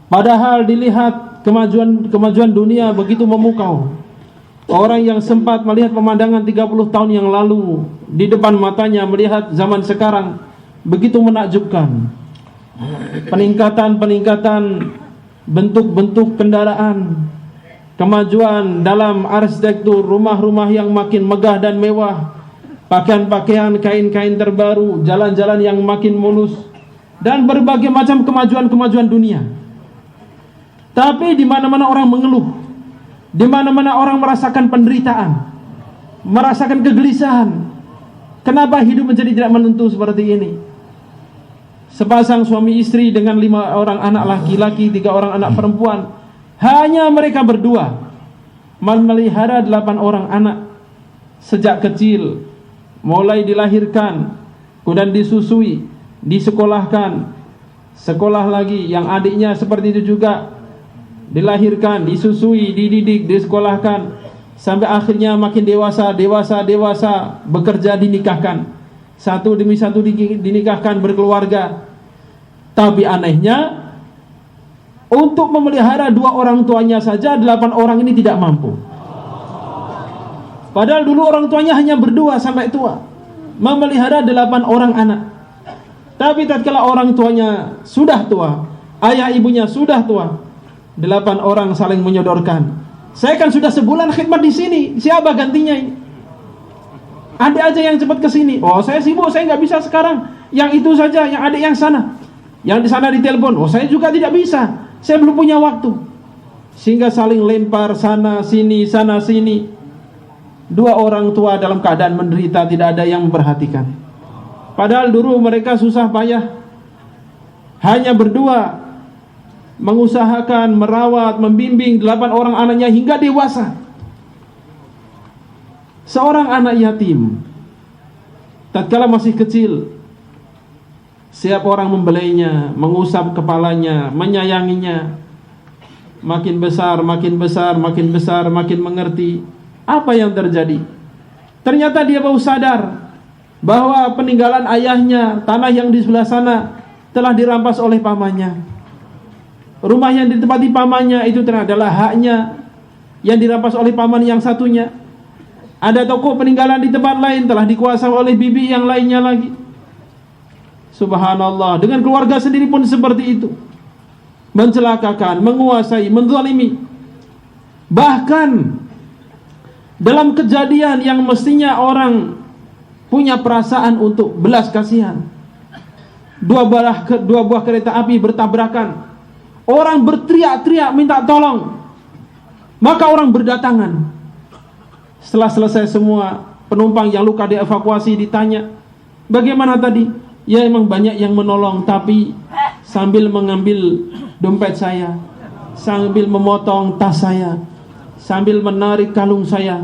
Padahal dilihat kemajuan dunia begitu memukau. Orang yang sempat melihat pemandangan 30 tahun yang lalu di depan matanya, melihat zaman sekarang begitu menakjubkan. Peningkatan bentuk-bentuk kendaraan, kemajuan dalam arsitektur, rumah-rumah yang makin megah dan mewah, pakaian-pakaian, kain-kain terbaru, jalan-jalan yang makin mulus, dan berbagai macam kemajuan-kemajuan dunia. Tapi di mana-mana orang mengeluh, di mana-mana orang merasakan penderitaan, merasakan kegelisahan. Kenapa hidup menjadi tidak menentu seperti ini? Sepasang suami istri dengan 5 orang anak laki-laki, 3 orang anak perempuan, hanya mereka berdua memelihara 8 orang anak sejak kecil, mulai dilahirkan, kemudian disusui, disekolahkan, sekolah lagi, yang adiknya seperti itu juga dilahirkan, disusui, dididik, disekolahkan, sampai akhirnya makin dewasa, bekerja, dinikahkan, satu demi satu dinikahkan, berkeluarga. Tapi anehnya, untuk memelihara 2 orang tuanya saja 8 orang ini tidak mampu. Padahal dulu orang tuanya hanya berdua sampai tua, memelihara 8 orang anak. Tapi tatkala orang tuanya sudah tua, ayah ibunya sudah tua, 8 orang saling menyodorkan, saya kan sudah sebulan khidmat di sini, siapa gantinya ini? Adik aja yang cepat ke sini. Oh, saya sibuk, saya nggak bisa sekarang. Yang itu saja, yang adik yang sana. Yang di sana ditelepon. Oh, saya juga tidak bisa. Saya belum punya waktu. Sehingga saling lempar sana sini, sana sini. 2 orang tua dalam keadaan menderita, tidak ada yang memperhatikan. Padahal dulu mereka susah payah, hanya berdua mengusahakan, merawat, membimbing 8 orang anaknya hingga dewasa. Seorang anak yatim, tatkala masih kecil, setiap orang membelainya, mengusap kepalanya, menyayanginya. Makin besar, makin besar, makin besar, makin mengerti apa yang terjadi. Ternyata dia baru sadar bahwa peninggalan ayahnya, tanah yang di sebelah sana telah dirampas oleh pamannya. Rumah yang ditempati pamannya itu adalah haknya, yang dirampas oleh paman yang satunya. Ada toko peninggalan di tempat lain telah dikuasai oleh bibi yang lainnya lagi. Subhanallah, dengan keluarga sendiri pun seperti itu. Mencelakakan, menguasai, menzalimi. Bahkan dalam kejadian yang mestinya orang punya perasaan untuk belas kasihan, dua buah kereta api bertabrakan. Orang berteriak-teriak minta tolong. Maka orang berdatangan. Setelah selesai semua, penumpang yang luka dievakuasi, ditanya, bagaimana tadi? Ya emang banyak yang menolong, tapi sambil mengambil dompet saya, sambil memotong tas saya, sambil menarik kalung saya,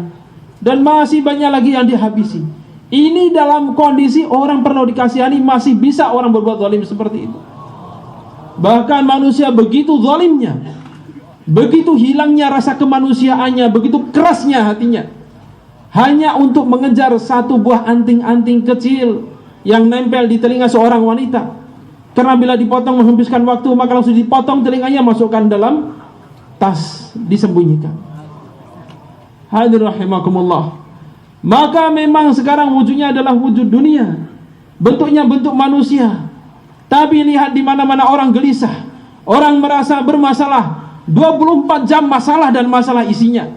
dan masih banyak lagi yang dihabisi. Ini dalam kondisi orang perlu dikasihani, masih bisa orang berbuat zalim seperti itu. Bahkan manusia begitu zalimnya, begitu hilangnya rasa kemanusiaannya, begitu kerasnya hatinya, hanya untuk mengejar satu buah anting-anting kecil yang nempel di telinga seorang wanita. Karena bila dipotong menghabiskan waktu, maka langsung dipotong telinganya, masukkan dalam tas, disembunyikan. Hadirin rahimakumullah. Maka memang sekarang wujudnya adalah wujud dunia, bentuknya bentuk manusia. Tapi lihat di mana-mana orang gelisah, orang merasa bermasalah, 24 jam masalah dan masalah isinya.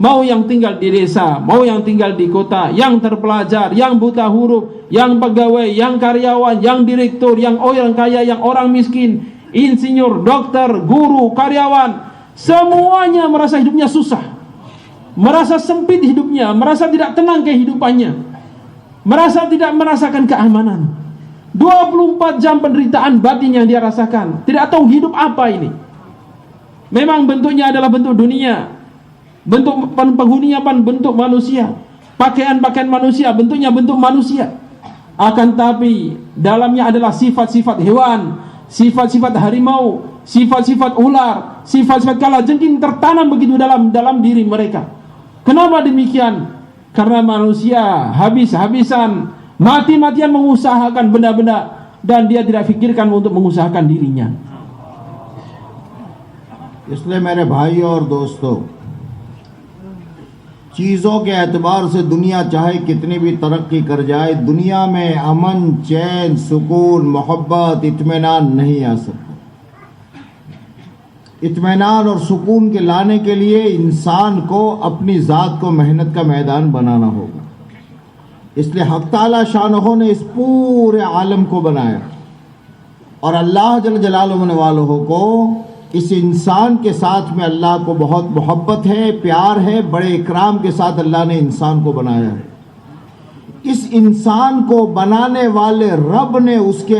Mau yang tinggal di desa, mau yang tinggal di kota, yang terpelajar, yang buta huruf, yang pegawai, yang karyawan, yang direktur, yang orang kaya, yang orang miskin, insinyur, dokter, guru, karyawan, semuanya merasa hidupnya susah, merasa sempit hidupnya, merasa tidak tenang kehidupannya, merasa tidak merasakan keamanan. 24 jam penderitaan batin yang dia rasakan, tidak tahu hidup apa ini. Memang bentuknya adalah bentuk dunia, bentuk penghuninya bentuk manusia, pakaian-pakaian manusia, bentuknya bentuk manusia. Akan tapi dalamnya adalah sifat-sifat hewan, sifat-sifat harimau, sifat-sifat ular, sifat-sifat kalajengking tertanam begitu dalam diri mereka. Kenapa demikian? Karena manusia habis-habisan, mati-matian mengusahakan benda-benda, dan dia tidak fikirkan untuk mengusahakan dirinya. इसलिए मेरे भाइयों और दोस्तों, चीज़ों के एतबार से दुनिया चाहे कितनी भी तरक्की कर जाए, दुनिया में अमन, चैन, सुकून, मोहब्बत, इत्मीनान नहीं आ सकता। इत्मीनान और सुकून के लाने के लिए इंसान को अपनी ज़ात को मेहनत का मैदान बनाना होगा। इसलिए हक़ ताला शानहो ने इस पूरे आलम को बनाया, और अल्लाह जल जलालुहु वालहु को इस इंसान के साथ में अल्लाह को बहुत मोहब्बत है, प्यार है, बड़े इकराम के साथ अल्लाह ने इंसान को बनाया है। इस इंसान को बनाने वाले रब ने उसके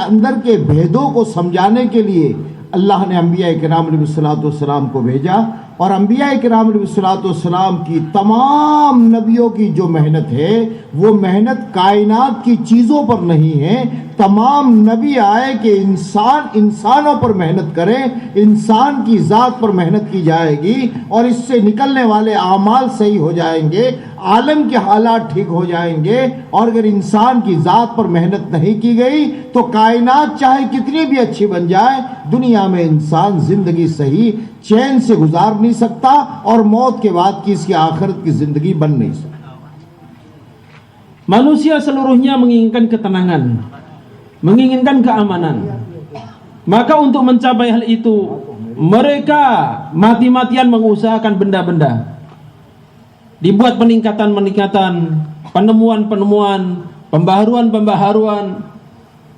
अंदर के भेदों को समझाने के लिए अल्लाह ने अंबिया इकराम अलैहिस्सलातु वस्सलाम को भेजा, और अंबिया इकराम अलैहिस्सलातु वस्सलाम की तमाम नबियों की जो मेहनत है, वो मेहनत कायनात की चीज़ों पर नहीं है। तमाम नबी आए कि इंसानों पर मेहनत करें, इंसान की ज़ात पर मेहनत की जाएगी, और इससे निकलने वाले आमाल सही हो जाएंगे, आलम के हालात ठीक हो जाएंगे। और अगर इंसान की ज़ात पर मेहनत नहीं की गई तो कायनात चाहे कितनी भी अच्छी बन जाए, दुनिया में इंसान ज़िंदगी सही चैन से गुजार नहीं सकता, और मौत के बाद की इसकी आखिरत की ज़िंदगी बन नहीं सकती। Manusia seluruhnya menginginkan ketenangan, menginginkan keamanan. Maka untuk mencapai hal itu, mereka mati-matian mengusahakan benda-benda. Dibuat peningkatan-peningkatan, penemuan-penemuan, pembaharuan-pembaharuan.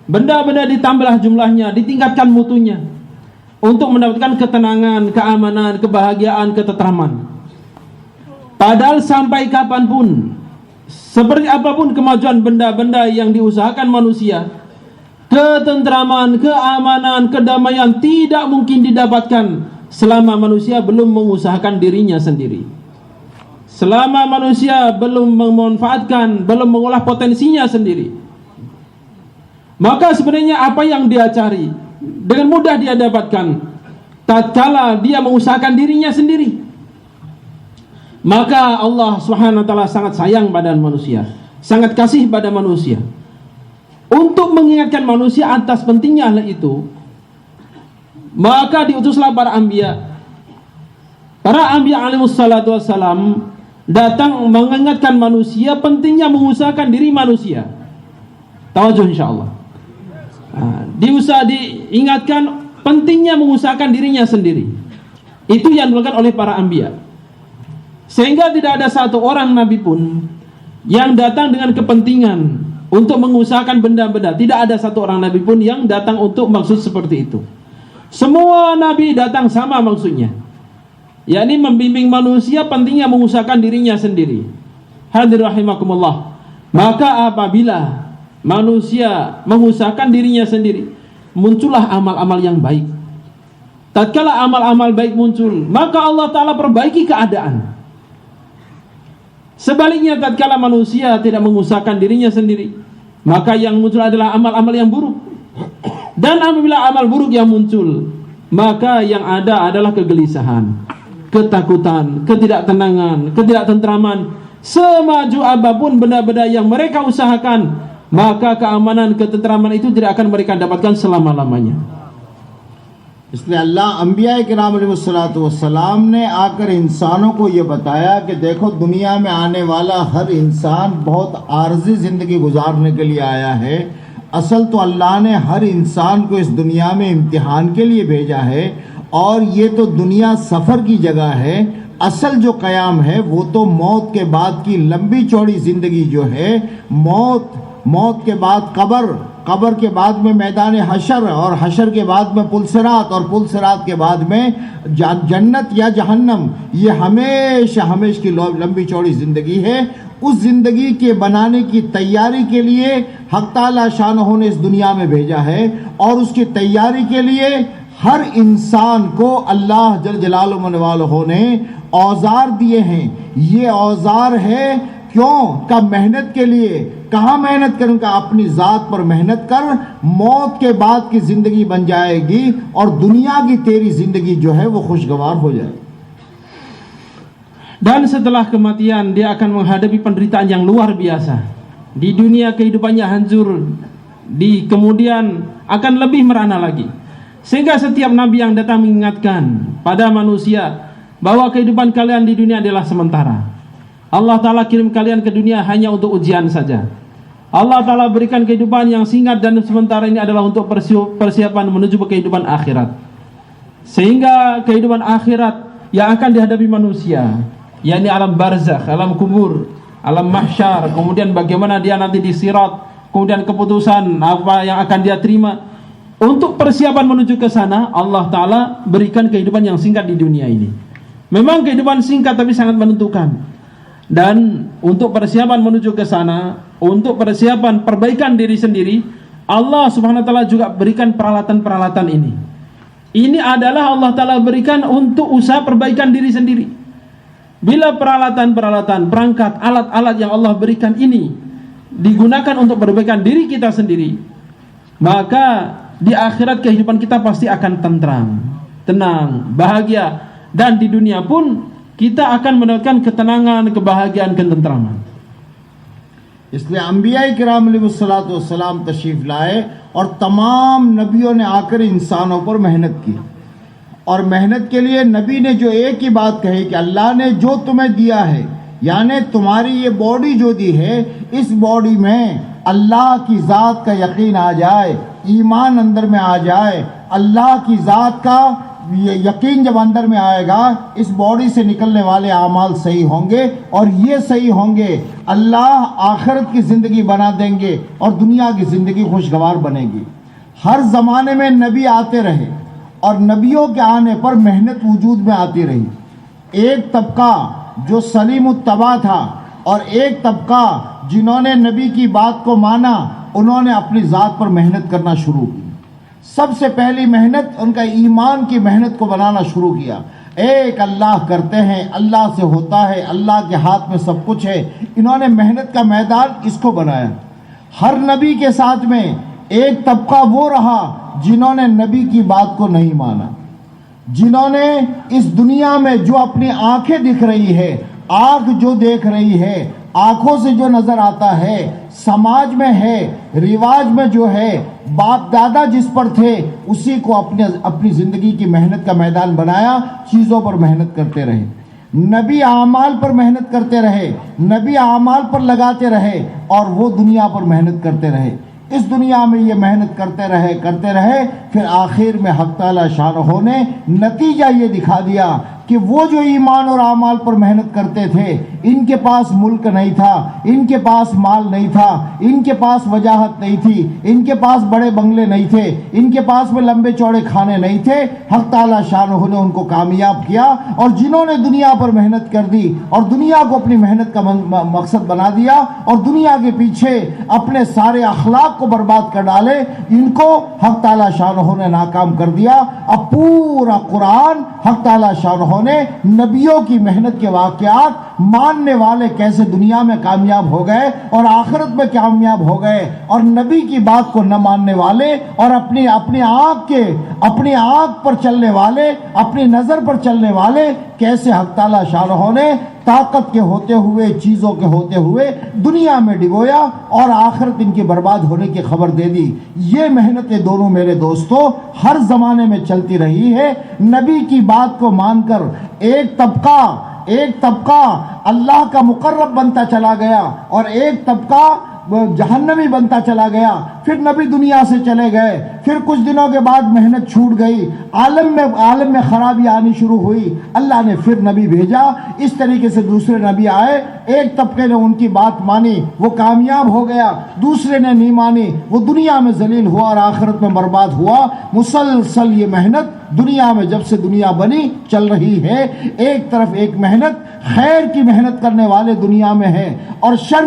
Benda-benda ditambahlah jumlahnya, ditingkatkan mutunya untuk mendapatkan ketenangan, keamanan, kebahagiaan, ketentraman. Padahal sampai kapanpun, seperti apapun kemajuan benda-benda yang diusahakan manusia, ketentraman, keamanan, kedamaian tidak mungkin didapatkan selama manusia belum mengusahakan dirinya sendiri. Selama manusia belum memanfaatkan, belum mengolah potensinya sendiri. Maka sebenarnya apa yang dia cari dengan mudah dia dapatkan tatkala dia mengusahakan dirinya sendiri. Maka Allah Subhanahu wa taala sangat sayang pada manusia, sangat kasih pada manusia. Untuk mengingatkan manusia atas pentingnya hal itu, maka diutuslah para anbiya. Para anbiya alaihi wassalatu wassalam datang mengingatkan manusia pentingnya mengusahakan diri manusia. Tawajuh insyaallah. Diingatkan pentingnya mengusahakan dirinya sendiri. Itu yang dilakukan oleh para anbiya. Sehingga tidak ada satu orang nabi pun yang datang dengan kepentingan untuk mengusahakan benda-benda. Tidak ada satu orang nabi pun yang datang untuk maksud seperti itu. Semua nabi datang sama maksudnya, yakni membimbing manusia pentingnya mengusahakan dirinya sendiri. Hadirin rahimakumullah. Maka apabila manusia mengusahakan dirinya sendiri, muncullah amal-amal yang baik. Tatkala amal-amal baik muncul, maka Allah Ta'ala perbaiki keadaan. Sebaliknya tatkala manusia tidak mengusahakan dirinya sendiri, maka yang muncul adalah amal-amal yang buruk. Dan apabila amal buruk yang muncul, maka yang ada adalah kegelisahan, ketakutan, ketidaktenangan, ketidaktentraman. Semaju apapun benda-benda yang mereka usahakan, maka keamanan, ketentraman itu tidak akan mereka dapatkan selama-lamanya. इसलिए अल्लाह अंबिया किराम अलैहिस्सलाम ने आकर इंसानों को ये बताया कि देखो दुनिया में आने वाला हर इंसान बहुत आर्जी ज़िंदगी गुजारने के लिए आया है। असल तो अल्लाह ने हर इंसान को इस दुनिया में इम्तिहान के लिए भेजा है और ये तो दुनिया सफ़र की जगह है। असल जो क़याम है वो तो मौत के बाद की लंबी चौड़ी ज़िंदगी जो है, मौत के बाद कब्र के बाद में मैदान हशर और हशर के बाद में पुलसिरात और पुलसिरात के बाद में जन्नत या जहन्नम, ये हमेशा की लंबी चौड़ी ज़िंदगी है। उस ज़िंदगी के बनाने की तैयारी के लिए हक़ ताला शानहू ने इस दुनिया में भेजा है और उसकी तैयारी के लिए हर इंसान को अल्लाह जल जलालुहु व वालहू ने औजार दिए हैं। ये औजार है क्यों का मेहनत के लिए। कहाँ मेहनत करूँ का अपनी ज़ात पर मेहनत कर, मौत के बाद की ज़िंदगी बन जाएगी और दुनिया की तेरी ज़िंदगी जो है वो खुशगवार हो जाएगी। Dan setelah kematian dia akan menghadapi penderitaan yang luar biasa. Di dunia kehidupannya hancur, di kemudian akan lebih merana lagi. Sehingga setiap nabi yang datang mengingatkan pada manusia bahwa kehidupan kalian di dunia adalah sementara. Allah Ta'ala kirim kalian ke dunia hanya untuk ujian saja. Allah Ta'ala berikan kehidupan yang singkat dan sementara ini adalah untuk persiapan menuju ke kehidupan akhirat. Sehingga kehidupan akhirat yang akan dihadapi manusia, yakni alam barzakh, alam kubur, alam mahsyar, kemudian bagaimana dia nanti di sirat, kemudian keputusan apa yang akan dia terima. Untuk persiapan menuju ke sana, Allah Ta'ala berikan kehidupan yang singkat di dunia ini. Memang kehidupan singkat tapi sangat menentukan. Dan untuk persiapan menuju ke sana, untuk persiapan perbaikan diri sendiri, Allah Subhanahu wa taala juga berikan peralatan-peralatan ini. Ini adalah Allah Ta'ala berikan untuk usaha perbaikan diri sendiri. Bila peralatan-peralatan, perangkat, alat-alat yang Allah berikan ini digunakan untuk perbaikan diri kita sendiri, maka di akhirat kehidupan kita pasti akan tentram, tenang, bahagia. Dan di dunia pun kita akan mendapatkan ketenangan, kebahagiaan, ketentraman. इसलिए अंबिया किराम अलैहिस्सलाम तशरीफ़ लाए और तमाम नबियों ने आकर इंसानों पर मेहनत की। और मेहनत के लिए नबी ने जो एक ही बात कही कि अल्लाह ने जो तुम्हें दिया है, यानी तुम्हारी ये बॉडी जो दी है, इस बॉडी में अल्लाह की ज़ात का यकीन आ जाए, ایمان اندر میں آ جائے, اللہ کی ذات کا یقین جب اندر میں آئے گا, اس باڈی سے نکلنے والے اعمال صحیح ہوں گے, اور یہ صحیح ہوں گے, اللہ آخرت کی زندگی بنا دیں گے اور دنیا کی زندگی خوشگوار بنے گی. ہر زمانے میں نبی آتے رہے اور نبیوں کے آنے پر محنت وجود میں آتی رہی. ایک طبقہ جو سلیم التبع تھا اور ایک طبقہ جنہوں نے نبی کی بات کو مانا, انہوں نے اپنی ذات پر محنت کرنا شروع کی. سب سے پہلی محنت ان کا ایمان کی محنت کو بنانا شروع کیا. ایک اللہ کرتے ہیں, اللہ سے ہوتا ہے, اللہ کے ہاتھ میں سب کچھ ہے. انہوں نے محنت کا میدان اس کو بنایا. ہر نبی کے ساتھ میں ایک طبقہ وہ رہا جنہوں نے نبی کی بات کو نہیں مانا, جنہوں نے اس دنیا میں جو اپنی آنکھیں دکھ رہی ہے, آنکھ جو دیکھ رہی ہے, آنکھوں سے جو نظر آتا ہے, سماج میں ہے, رواج میں جو ہے, باپ دادا جس پر تھے, اسی کو اپنی زندگی کی محنت کا میدان بنایا. چیزوں پر محنت کرتے رہے, نبی اعمال پر محنت کرتے رہے, نبی اعمال پر لگاتے رہے, اور وہ دنیا پر محنت کرتے رہے. اس دنیا میں یہ محنت کرتے رہے, پھر آخر میں حق تعالی شانہ نے نتیجہ یہ دکھا دیا کہ وہ جو ایمان اور اعمال پر محنت کرتے تھے, ان کے پاس ملک نہیں تھا, ان کے پاس مال نہیں تھا, ان کے پاس وجاہت نہیں تھی, ان کے پاس بڑے بنگلے نہیں تھے, ان کے پاس میں لمبے چوڑے کھانے نہیں تھے. حق تعالی شانہ نے ان کو کامیاب کیا, اور جنہوں نے دنیا پر محنت کر دی اور دنیا کو اپنی محنت کا مقصد بنا دیا اور دنیا کے پیچھے اپنے سارے اخلاق کو برباد کر ڈالے, ان کو حق تعالی شانہ نے ناکام کر دیا. اب پورا قرآن حق تعالی شانہ نے نبیوں کی محنت کے واقعات, ماننے والے کیسے دنیا میں کامیاب ہو گئے اور آخرت میں کامیاب ہو گئے, اور نبی کی بات کو نہ ماننے والے اور اپنی آنکھ پر چلنے والے, اپنی نظر پر چلنے والے کیسے حق تعالی شانہ نے طاقت کے ہوتے ہوئے, چیزوں کے ہوتے ہوئے دنیا میں ڈبویا اور آخرت ان کے برباد ہونے کی خبر دے دی. یہ محنتیں دونوں میرے دوستوں ہر زمانے میں چلتی رہی ہے. نبی کی بات کو مان کر ایک طبقہ اللہ کا مقرب بنتا چلا گیا اور ایک طبقہ جہنمی بنتا چلا گیا. پھر نبی دنیا سے چلے گئے, پھر کچھ دنوں کے بعد محنت چھوٹ گئی, عالم میں خرابی آنی شروع ہوئی, اللہ نے پھر نبی بھیجا. اس طریقے سے دوسرے نبی آئے, ایک طبقے نے ان کی بات مانی, وہ کامیاب ہو گیا, دوسرے نے نہیں مانی, وہ دنیا میں ذلیل ہوا اور آخرت میں برباد ہوا. مسلسل یہ محنت دنیا میں جب سے دنیا بنی چل رہی ہے. ایک طرف ایک محنت خیر کی محنت کرنے والے دنیا میں ہیں اور شر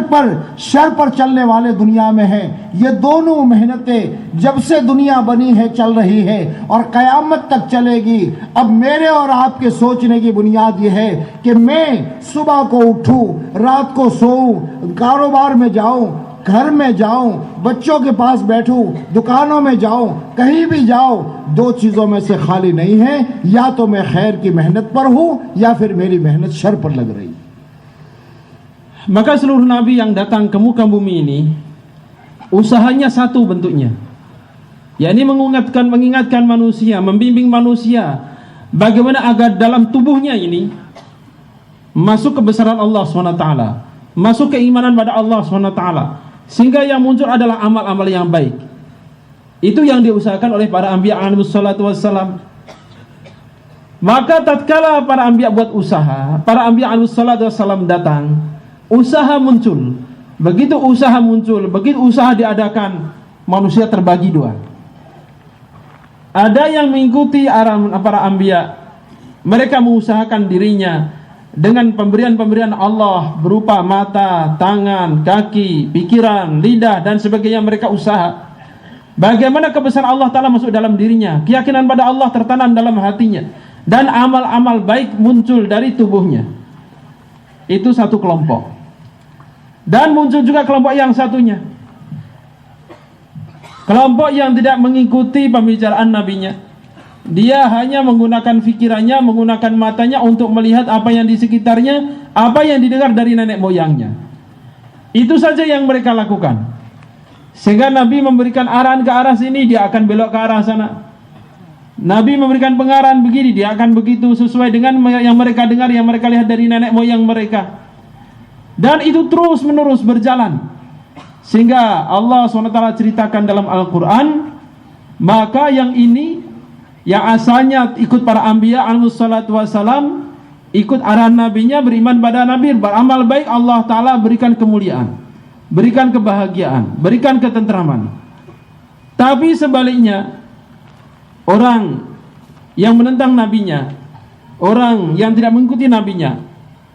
پر چلنے والے دنیا میں ہیں. یہ دونوں محنتیں جب سے دنیا بنی ہے چل رہی ہے اور قیامت تک چلے گی. اب میرے اور آپ کے سوچنے کی بنیاد یہ ہے کہ میں صبح کو اٹھوں, رات کو سوؤں, کاروبار میں جاؤں, گھر میں جاؤں, بچوں کے پاس بیٹھوں, دکانوں میں جاؤں, کہیں بھی جاؤں, دو چیزوں میں سے خالی نہیں ہے. یا تو میں خیر کی محنت پر ہوں یا پھر میری محنت شر پر لگ رہی. Maka seluruh nabi yang datang ke muka bumi ini usahanya satu bentuknya, yakni mengingatkan manusia, membimbing manusia bagaimana agar dalam tubuhnya ini masuk kebesaran Allah SWT, masuk keimanan pada Allah SWT, sehingga yang muncul adalah amal-amal yang baik. Itu yang diusahakan oleh para anbiya alaihi salatu wassalam. Maka tatkala para anbiya buat usaha, para anbiya alaihi salatu wassalam datang, usaha muncul. Begitu usaha muncul, begitu usaha diadakan, manusia terbagi dua. Ada yang mengikuti arahan para anbiya, mereka mengusahakan dirinya dengan pemberian-pemberian Allah berupa mata, tangan, kaki, pikiran, lidah dan sebagainya. Mereka usaha bagaimana kebesaran Allah Ta'ala masuk dalam dirinya, keyakinan pada Allah tertanam dalam hatinya, dan amal-amal baik muncul dari tubuhnya. Itu satu kelompok. Dan muncul juga kelompok yang satunya, kelompok yang tidak mengikuti pembicaraan nabinya. Dia hanya menggunakan fikirannya, menggunakan matanya untuk melihat apa yang di sekitarnya, apa yang didengar dari nenek moyangnya. Itu saja yang mereka lakukan. Sehingga Nabi memberikan arahan ke arah sini, dia akan belok ke arah sana. Nabi memberikan pengarahan begini, dia akan begitu sesuai dengan yang mereka dengar, yang mereka lihat dari nenek moyang mereka. Dan itu terus menerus berjalan, sehingga Allah SWT ceritakan dalam Al-Quran Maka yang ini, yang asalnya ikut para anbiya alaihissalatu wassalam, ikut arahan nabinya, beriman pada nabi, beramal baik, Allah Ta'ala berikan kemuliaan, berikan kebahagiaan, berikan ketentraman. Tapi sebaliknya, orang yang menentang nabinya, orang yang tidak mengikuti nabinya,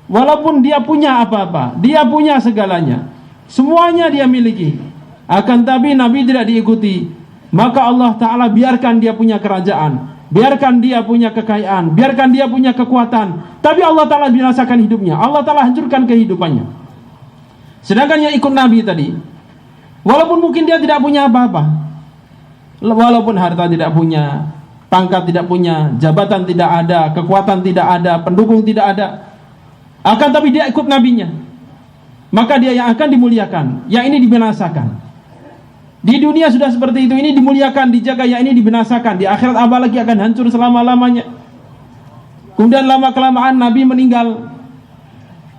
walaupun dia punya apa-apa, dia punya segalanya, semuanya dia miliki, akan tapi nabi tidak diikuti, maka Allah Ta'ala biarkan dia punya kerajaan, biarkan dia punya kekayaan, biarkan dia punya kekuatan, tapi Allah Ta'ala binasakan hidupnya, Allah Ta'ala hancurkan kehidupannya. Sedangkan yang ikut nabi tadi, walaupun mungkin dia tidak punya apa-apa, walaupun harta tidak punya, pangkat tidak punya, jabatan tidak ada, kekuatan tidak ada, pendukung tidak ada, akan tapi dia ikut nabinya, maka dia yang akan dimuliakan, yang ini dibinasakan. Di dunia sudah seperti itu, ini dimuliakan, dijaga, yang ini dibinasakan. Di akhirat apalagi akan hancur selama-lamanya. Kemudian lama-kelamaan Nabi meninggal.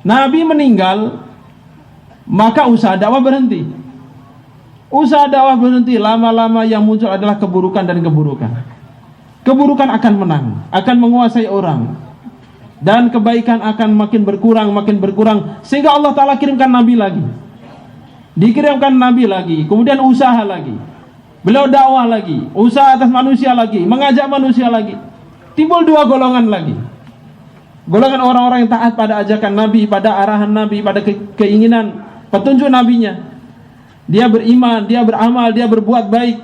Nabi meninggal, maka usaha dakwah berhenti. Usaha dakwah berhenti, lama-lama yang muncul adalah keburukan dan keburukan. Keburukan akan menang, akan menguasai orang, dan kebaikan akan makin berkurang, sehingga Allah Ta'ala kirimkan Nabi lagi, dikirimkan Nabi lagi, kemudian usaha lagi, beliau dakwah lagi, usaha atas manusia lagi, mengajak manusia lagi. Timbul dua golongan lagi, golongan orang-orang yang taat pada ajakan Nabi, pada arahan Nabi, pada keinginan petunjuk nabinya. Dia beriman, dia beramal, dia berbuat baik,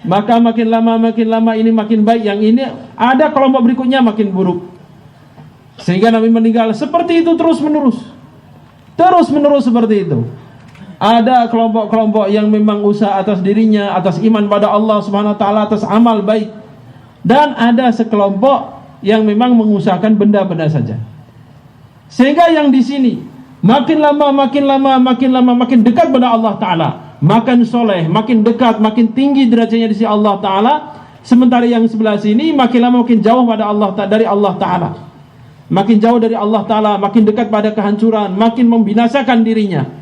maka makin lama ini makin baik, yang ini ada kelompok berikutnya makin buruk, sehingga Nabi meninggal. Seperti itu terus menerus seperti itu. Ada kelompok-kelompok yang memang usaha atas dirinya, atas iman pada Allah Subhanahu wa taala, atas amal baik, dan ada sekelompok yang memang mengusahakan benda-benda saja. Sehingga yang di sini makin lama makin dekat pada Allah Ta'ala, makin soleh, makin dekat, makin tinggi derajatnya di sisi Allah Ta'ala. Sementara yang sebelah sini makin lama makin jauh pada dari Allah Ta'ala, makin jauh dari Allah Ta'ala, makin dekat pada kehancuran, makin membinasakan dirinya.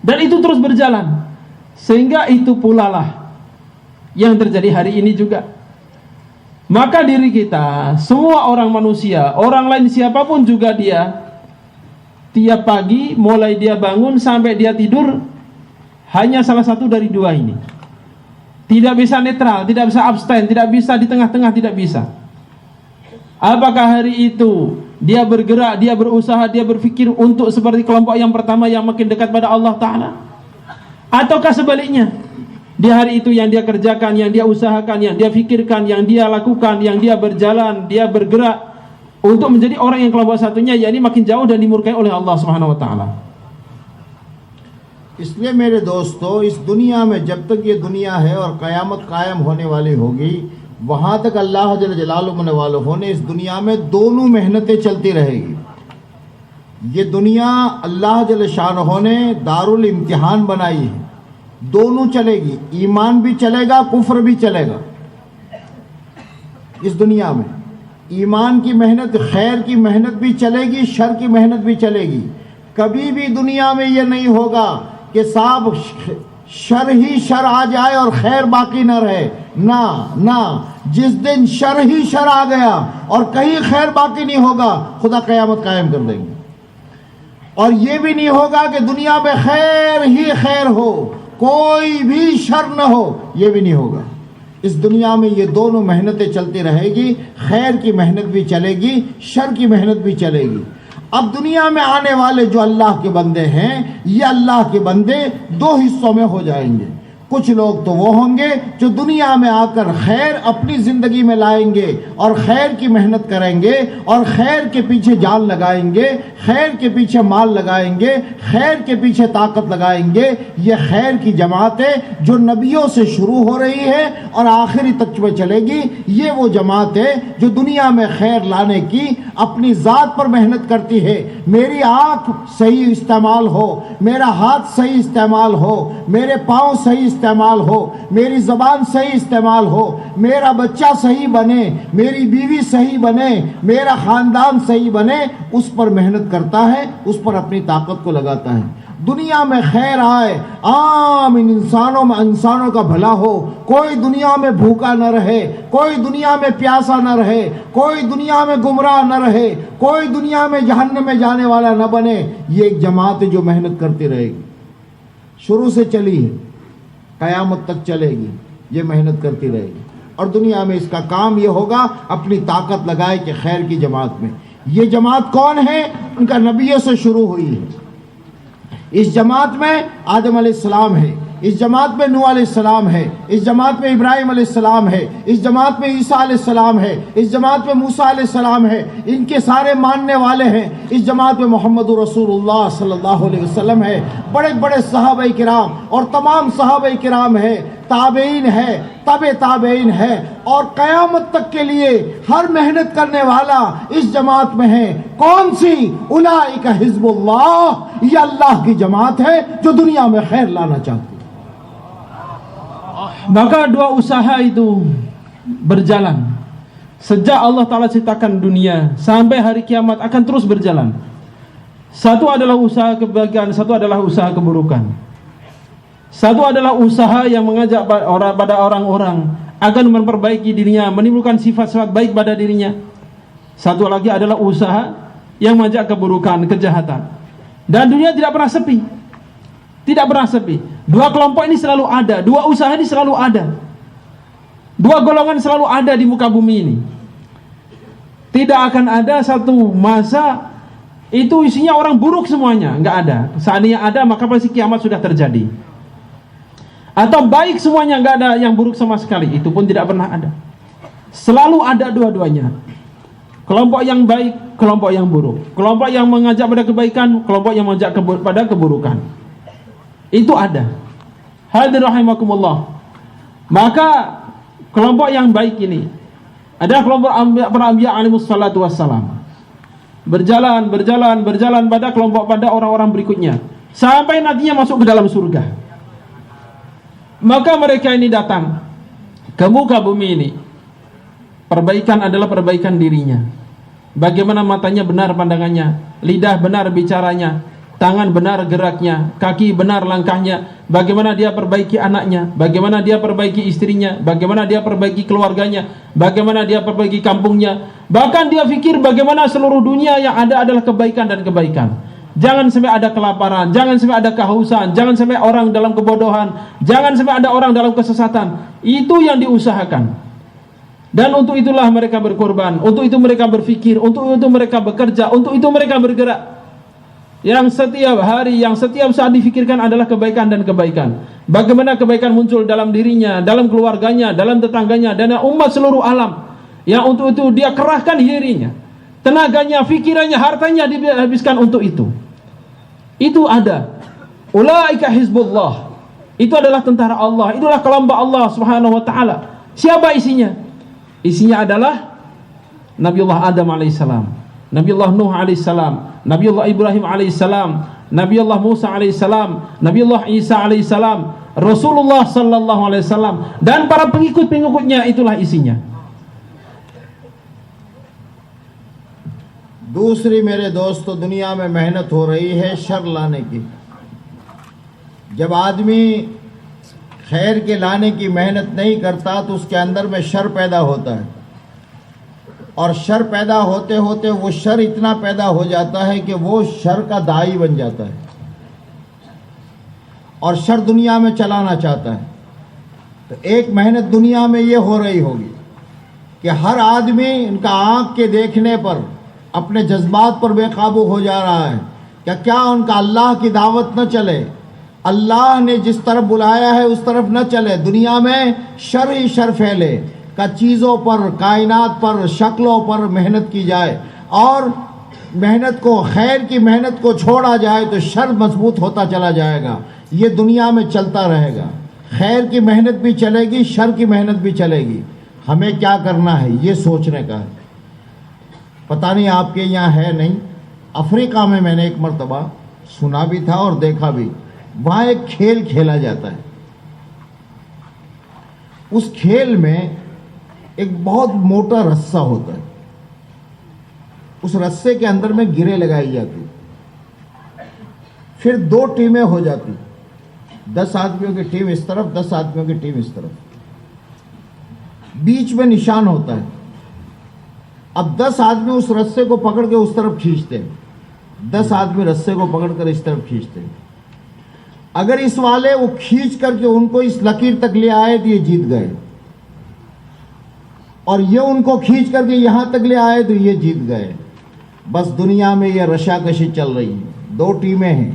Dan itu terus berjalan, sehingga itu pula lah yang terjadi hari ini juga. Maka diri kita, semua orang manusia, orang lain siapapun juga dia, tiap pagi mulai dia bangun sampai dia tidur, hanya salah satu dari dua ini. Tidak bisa netral, tidak bisa abstain, tidak bisa di tengah-tengah, tidak bisa. Apakah hari itu dia bergerak, dia berusaha, dia berpikir untuk seperti kelompok yang pertama yang makin dekat pada Allah Ta'ala, ataukah sebaliknya, di hari itu yang dia kerjakan, yang dia usahakan, yang dia fikirkan, yang dia lakukan, yang dia berjalan, dia bergerak untuk menjadi orang yang kelompok satunya, yakni makin jauh dan dimurkai oleh Allah Subhanahu wa taala. इसलिए मेरे दोस्तों, इस दुनिया में जब तक ये दुनिया है और क़यामत कायम होने वाली होगी, वहाँ तक अल्लाह जल जलालुहु वालहु ने इस दुनिया में दोनों मेहनतें चलती रहेगी। ये दुनिया अल्लाह जल शानहु ने दारुल इम्तिहान बनाई है, दोनों चलेगी, ईमान भी चलेगा, कुफ्र भी चलेगा। इस दुनिया में ईमान की मेहनत, खैर की मेहनत भी चलेगी, शर की मेहनत भी चलेगी। कभी भी दुनिया में ये नहीं होगा कि साहब शर ही शर आ जाए और खैर बाकी न रहे, ना ना, जिस दिन शर ही शर आ गया और कहीं खैर बाकी नहीं होगा, खुदा क़यामत कायम कर देंगे। और ये भी नहीं होगा कि दुनिया में खैर ही खैर हो, कोई भी शर न हो, ये भी नहीं होगा। इस दुनिया में ये दोनों मेहनतें चलती रहेगी, खैर की मेहनत भी चलेगी, शर की मेहनत भी चलेगी। अब दुनिया में आने वाले जो अल्लाह के बंदे हैं, ये अल्लाह के बंदे दो हिस्सों में हो जाएंगे। कुछ लोग तो वो होंगे जो दुनिया में आकर खैर अपनी ज़िंदगी में लाएंगे और खैर की मेहनत करेंगे और खैर के पीछे जान लगाएंगे, खैर के पीछे माल लगाएंगे, खैर के पीछे ताकत लगाएंगे। ये खैर की जमातें जो नबियों से शुरू हो रही है और आखिरी तक में चलेगी, ये वो जमात है जो दुनिया में खैर लाने की अपनी ज़ात पर मेहनत करती है। मेरी आँख सही इस्तेमाल हो, मेरा हाथ सही इस्तेमाल हो, मेरे पाँव सही इस्तेमाल हो, मेरी ज़बान सही इस्तेमाल हो, मेरा बच्चा सही बने, मेरी बीवी सही बने, मेरा ख़ानदान सही बने, उस पर मेहनत करता है, उस पर अपनी ताकत को लगाता है। دنیا میں خیر آئے، عام انسانوں کا بھلا ہو، کوئی دنیا میں بھوکا نہ رہے، کوئی دنیا میں پیاسا نہ رہے، کوئی دنیا میں گمراہ نہ رہے، کوئی دنیا میں جہنم میں جانے والا نہ بنے۔ یہ ایک جماعت ہے جو محنت کرتی رہے گی، شروع سے چلی ہے، قیامت تک چلے گی، یہ محنت کرتی رہے گی، اور دنیا میں اس کا کام یہ ہوگا اپنی طاقت لگائے کہ خیر کی جماعت میں۔ یہ جماعت کون ہے؟ ان کا نبیوں سے شروع ہوئی ہے۔ اس جماعت میں آدم علیہ السلام ہے، اس جماعت میں نوح علیہ السلام ہے، اس جماعت میں ابراہیم علیہ السلام ہے، اس جماعت میں عیسیٰ علیہ السلام ہے، اس جماعت میں موسیٰ علیہ السلام ہے، ان کے سارے ماننے والے ہیں۔ اس جماعت میں محمد رسول اللہ صلی اللہ علیہ وسلم ہے، بڑے بڑے صحابہ کرام اور تمام صحابہ کرام ہے، تابعین ہے، تبع تابعین ہے، اور قیامت تک کے لیے ہر محنت کرنے والا اس جماعت میں ہے۔ کون سی؟ اولئک حزب اللہ، یہ اللہ کی جماعت ہے جو دنیا میں خیر لانا چاہتی ہے۔ Maka dua usaha itu berjalan sejak Allah Ta'ala ciptakan dunia sampai hari kiamat, akan terus berjalan. Satu adalah usaha kebaikan, satu adalah usaha keburukan. Satu adalah usaha yang mengajak pada orang-orang agar memperbaiki dirinya, menimbulkan sifat-sifat baik pada dirinya. Satu lagi adalah usaha yang mengajak keburukan, kejahatan. Dan dunia tidak pernah sepi, tidak pernah sepi. Dua kelompok ini selalu ada, dua usaha ini selalu ada, dua golongan selalu ada di muka bumi ini. Tidak akan ada satu masa itu isinya orang buruk semuanya, nggak ada. Seandainya ada, maka pasti kiamat sudah terjadi. Atau baik semuanya, nggak ada yang buruk sama sekali, itu pun tidak pernah ada. Selalu ada dua-duanya. Kelompok yang baik, kelompok yang buruk. Kelompok yang mengajak pada kebaikan, kelompok yang mengajak pada keburukan. Itu ada. Hadirin rahimakumullah. Maka kelompok yang baik ini adalah kelompok para anbiya alaihi wassalatu wassalam. Berjalan pada kelompok, pada orang-orang berikutnya sampai nantinya masuk ke dalam surga. Maka mereka ini datang ke muka bumi ini. Perbaikan adalah perbaikan dirinya. Bagaimana matanya benar pandangannya, lidah benar bicaranya, tangan benar geraknya, kaki benar langkahnya, bagaimana dia perbaiki anaknya, bagaimana dia perbaiki istrinya, bagaimana dia perbaiki keluarganya, bagaimana dia perbaiki kampungnya, bahkan dia fikir bagaimana seluruh dunia yang ada adalah kebaikan dan kebaikan. Jangan sampai ada kelaparan, jangan sampai ada kehausan, jangan sampai orang dalam kebodohan, jangan sampai ada orang dalam kesesatan. Itu yang diusahakan. Dan untuk itulah mereka berkorban, untuk itu mereka berfikir, untuk itu mereka bekerja, untuk itu mereka bergerak. Yang setiap hari, yang setiap saat difikirkan adalah kebaikan dan kebaikan. Bagaimana kebaikan muncul dalam dirinya, dalam keluarganya, dalam tetangganya, dan umat seluruh alam. Yang untuk itu dia kerahkan dirinya, tenaganya, fikirannya, hartanya dihabiskan untuk itu. Itu ada. Ulaika hizbullah. Itu adalah tentara Allah. Itulah kelompok Allah Subhanahu wa taala. Siapa isinya? Isinya adalah Nabiullah Adam alaihissalam, Nabiullah Nuh alaihissalam, Nabiullah Ibrahim alaihissalam, Nabiullah Musa alaihissalam, Nabiullah Isa alaihissalam, Rasulullah sallallahu alaihi wasallam, dan para pengikut-pengikutnya. Itulah isinya. دوسری میرے دوستو، دنیا میں محنت ہو رہی ہے شر لانے کی۔ جب آدمی خیر کے لانے کی محنت نہیں کرتا تو اس کے اندر میں شر پیدا ہوتا ہے، اور شر پیدا ہوتے ہوتے وہ شر اتنا پیدا ہو جاتا ہے کہ وہ شر کا داعی بن جاتا ہے اور شر دنیا میں چلانا چاہتا ہے۔ تو ایک محنت دنیا میں یہ ہو رہی ہوگی کہ ہر آدمی ان کا آنکھ کے دیکھنے پر اپنے جذبات پر بے قابو ہو جا رہا ہے کہ کیا ان کا اللہ کی دعوت نہ چلے، اللہ نے جس طرف بلایا ہے اس طرف نہ چلے، دنیا میں شر ہی شر پھیلے، کا چیزوں پر، کائنات پر، شکلوں پر محنت کی جائے اور محنت کو، خیر کی محنت کو چھوڑا جائے تو شر مضبوط ہوتا چلا جائے گا۔ یہ دنیا میں چلتا رہے گا، خیر کی محنت بھی چلے گی، شر کی محنت بھی چلے گی۔ ہمیں کیا کرنا ہے یہ سوچنے کا ہے۔ پتہ نہیں آپ کے یہاں ہے نہیں، افریقہ میں نے ایک مرتبہ سنا بھی تھا اور دیکھا بھی، وہاں ایک کھیل کھیلا جاتا ہے۔ اس کھیل میں ایک بہت موٹا رسہ ہوتا ہے، اس رسے کے اندر میں گرے لگائی جاتی، फिर 2 टीमें हो जाती, 10 आदमियों की टीम इस तरफ, 10 आदमियों की टीम इस तरफ, बीच में निशान होता है। अब 10 आदमी उस रस्से को पकड़ के उस तरफ खींचते हैं, 10 आदमी रस्से को पकड़कर इस तरफ खींचते हैं। अगर इस वाले वो खींच करके उनको इस लकीर तक ले आए तो ये जीत गए, और ये उनको खींच करके यहां तक ले आए तो ये जीत गए। बस दुनिया में ये रशाकशी चल रही है। 2 टीमें हैं,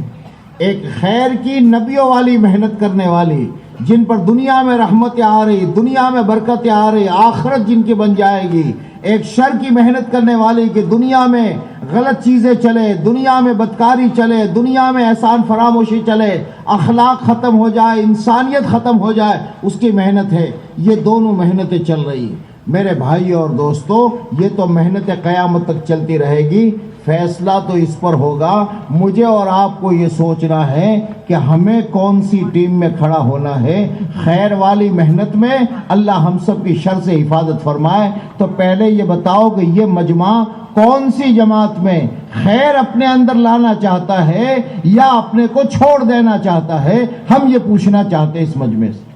एक खैर की नबियों वाली मेहनत करने वाली, जिन पर दुनिया में रहमतें आ रही, दुनिया में बरकतें आ रही, आखिरत जिनकी बन जाएगी। एक शर की मेहनत करने वाली कि दुनिया में गलत चीजें चले, दुनिया में बदकारी चले, दुनिया में एहसान फरामोशी चले, अखलाक खत्म हो जाए, इंसानियत खत्म हो जाए, उसकी मेहनत है। ये दोनों मेहनतें चल रही। मेरे भाई और दोस्तों, ये तो मेहनतें क़यामत तक चलती रहेगी। फैसला तो इस पर होगा। मुझे और आपको ये सोचना है कि हमें कौन सी टीम में खड़ा होना है। खैर वाली मेहनत में अल्लाह हम सब की शर से हिफाजत फरमाए। तो पहले ये बताओ कि ये मजमा कौन सी जमात में खैर अपने अंदर लाना चाहता है या अपने को छोड़ देना चाहता है? हम ये पूछना चाहते हैं इस मजमे से।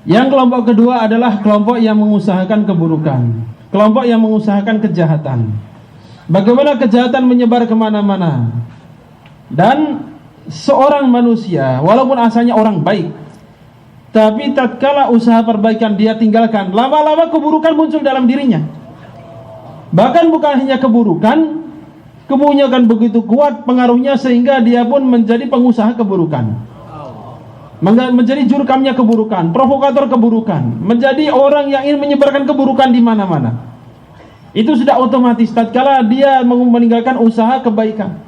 Yang kelompok kedua adalah kelompok yang mengusahakan keburukan, kelompok yang mengusahakan kejahatan. Bagaimana kejahatan menyebar kemana-mana. Dan seorang manusia, walaupun asalnya orang baik, tapi tatkala usaha perbaikan dia tinggalkan, lama-lama keburukan muncul dalam dirinya. Bahkan bukan hanya keburukan, keburukan begitu kuat pengaruhnya sehingga dia pun menjadi pengusaha keburukan, menjadi jurukamnya keburukan, provokator keburukan, menjadi orang yang ingin menyebarkan keburukan di mana-mana. Itu sudah otomatis tatkala dia meninggalkan usaha kebaikan.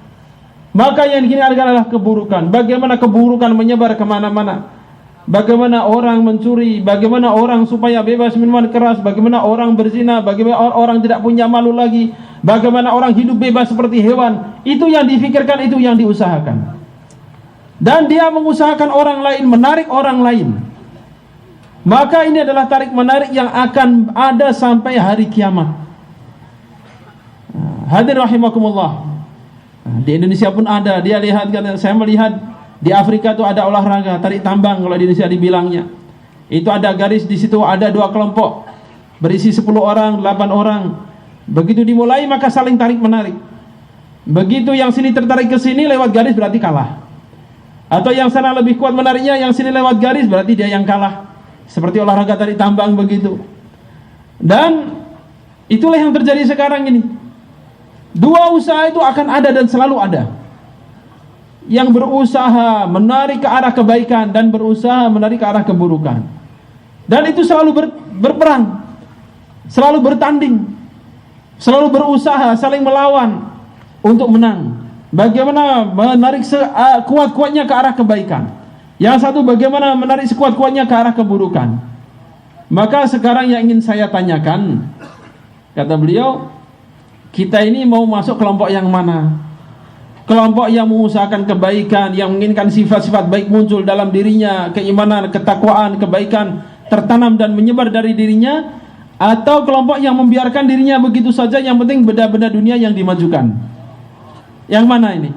Maka yang kini adalah keburukan. Bagaimana keburukan menyebar kemana-mana. Bagaimana orang mencuri, bagaimana orang supaya bebas minuman keras, bagaimana orang berzina, bagaimana orang tidak punya malu lagi, bagaimana orang hidup bebas seperti hewan. Itu yang difikirkan, itu yang diusahakan. Dan dia mengusahakan orang lain, menarik orang lain. Maka ini adalah tarik menarik yang akan ada sampai hari kiamat. Hadir rahimakumullah. Di Indonesia pun ada. Dia lihat, saya melihat di Afrika itu ada olahraga tarik tambang kalau di Indonesia dibilangnya. Itu ada garis di situ, ada 2 kelompok berisi 10 orang, 8 orang. Begitu dimulai maka saling tarik menarik. Begitu yang sini tertarik ke sini lewat garis berarti kalah. Atau yang sana lebih kuat menariknya, yang sini lewat garis berarti dia yang kalah. Seperti olahraga tarik tambang begitu. Dan itulah yang terjadi sekarang ini. 2 usaha itu akan ada dan selalu ada. Yang berusaha menarik ke arah kebaikan dan berusaha menarik ke arah keburukan. Dan itu selalu berperang, selalu bertanding, selalu berusaha saling melawan untuk menang. Bagaimana menarik kuat-kuatnya ke arah kebaikan. Yang satu bagaimana menarik sekuat-kuatnya ke arah keburukan. Maka sekarang yang ingin saya tanyakan, kata beliau, kita ini mau masuk kelompok yang mana? Kelompok yang mengusahakan kebaikan, yang menginginkan sifat-sifat baik muncul dalam dirinya, keimanan, ketakwaan, kebaikan tertanam dan menyebar dari dirinya, atau kelompok yang membiarkan dirinya begitu saja, yang penting benda-benda dunia yang dimajukan? Yang mana ini?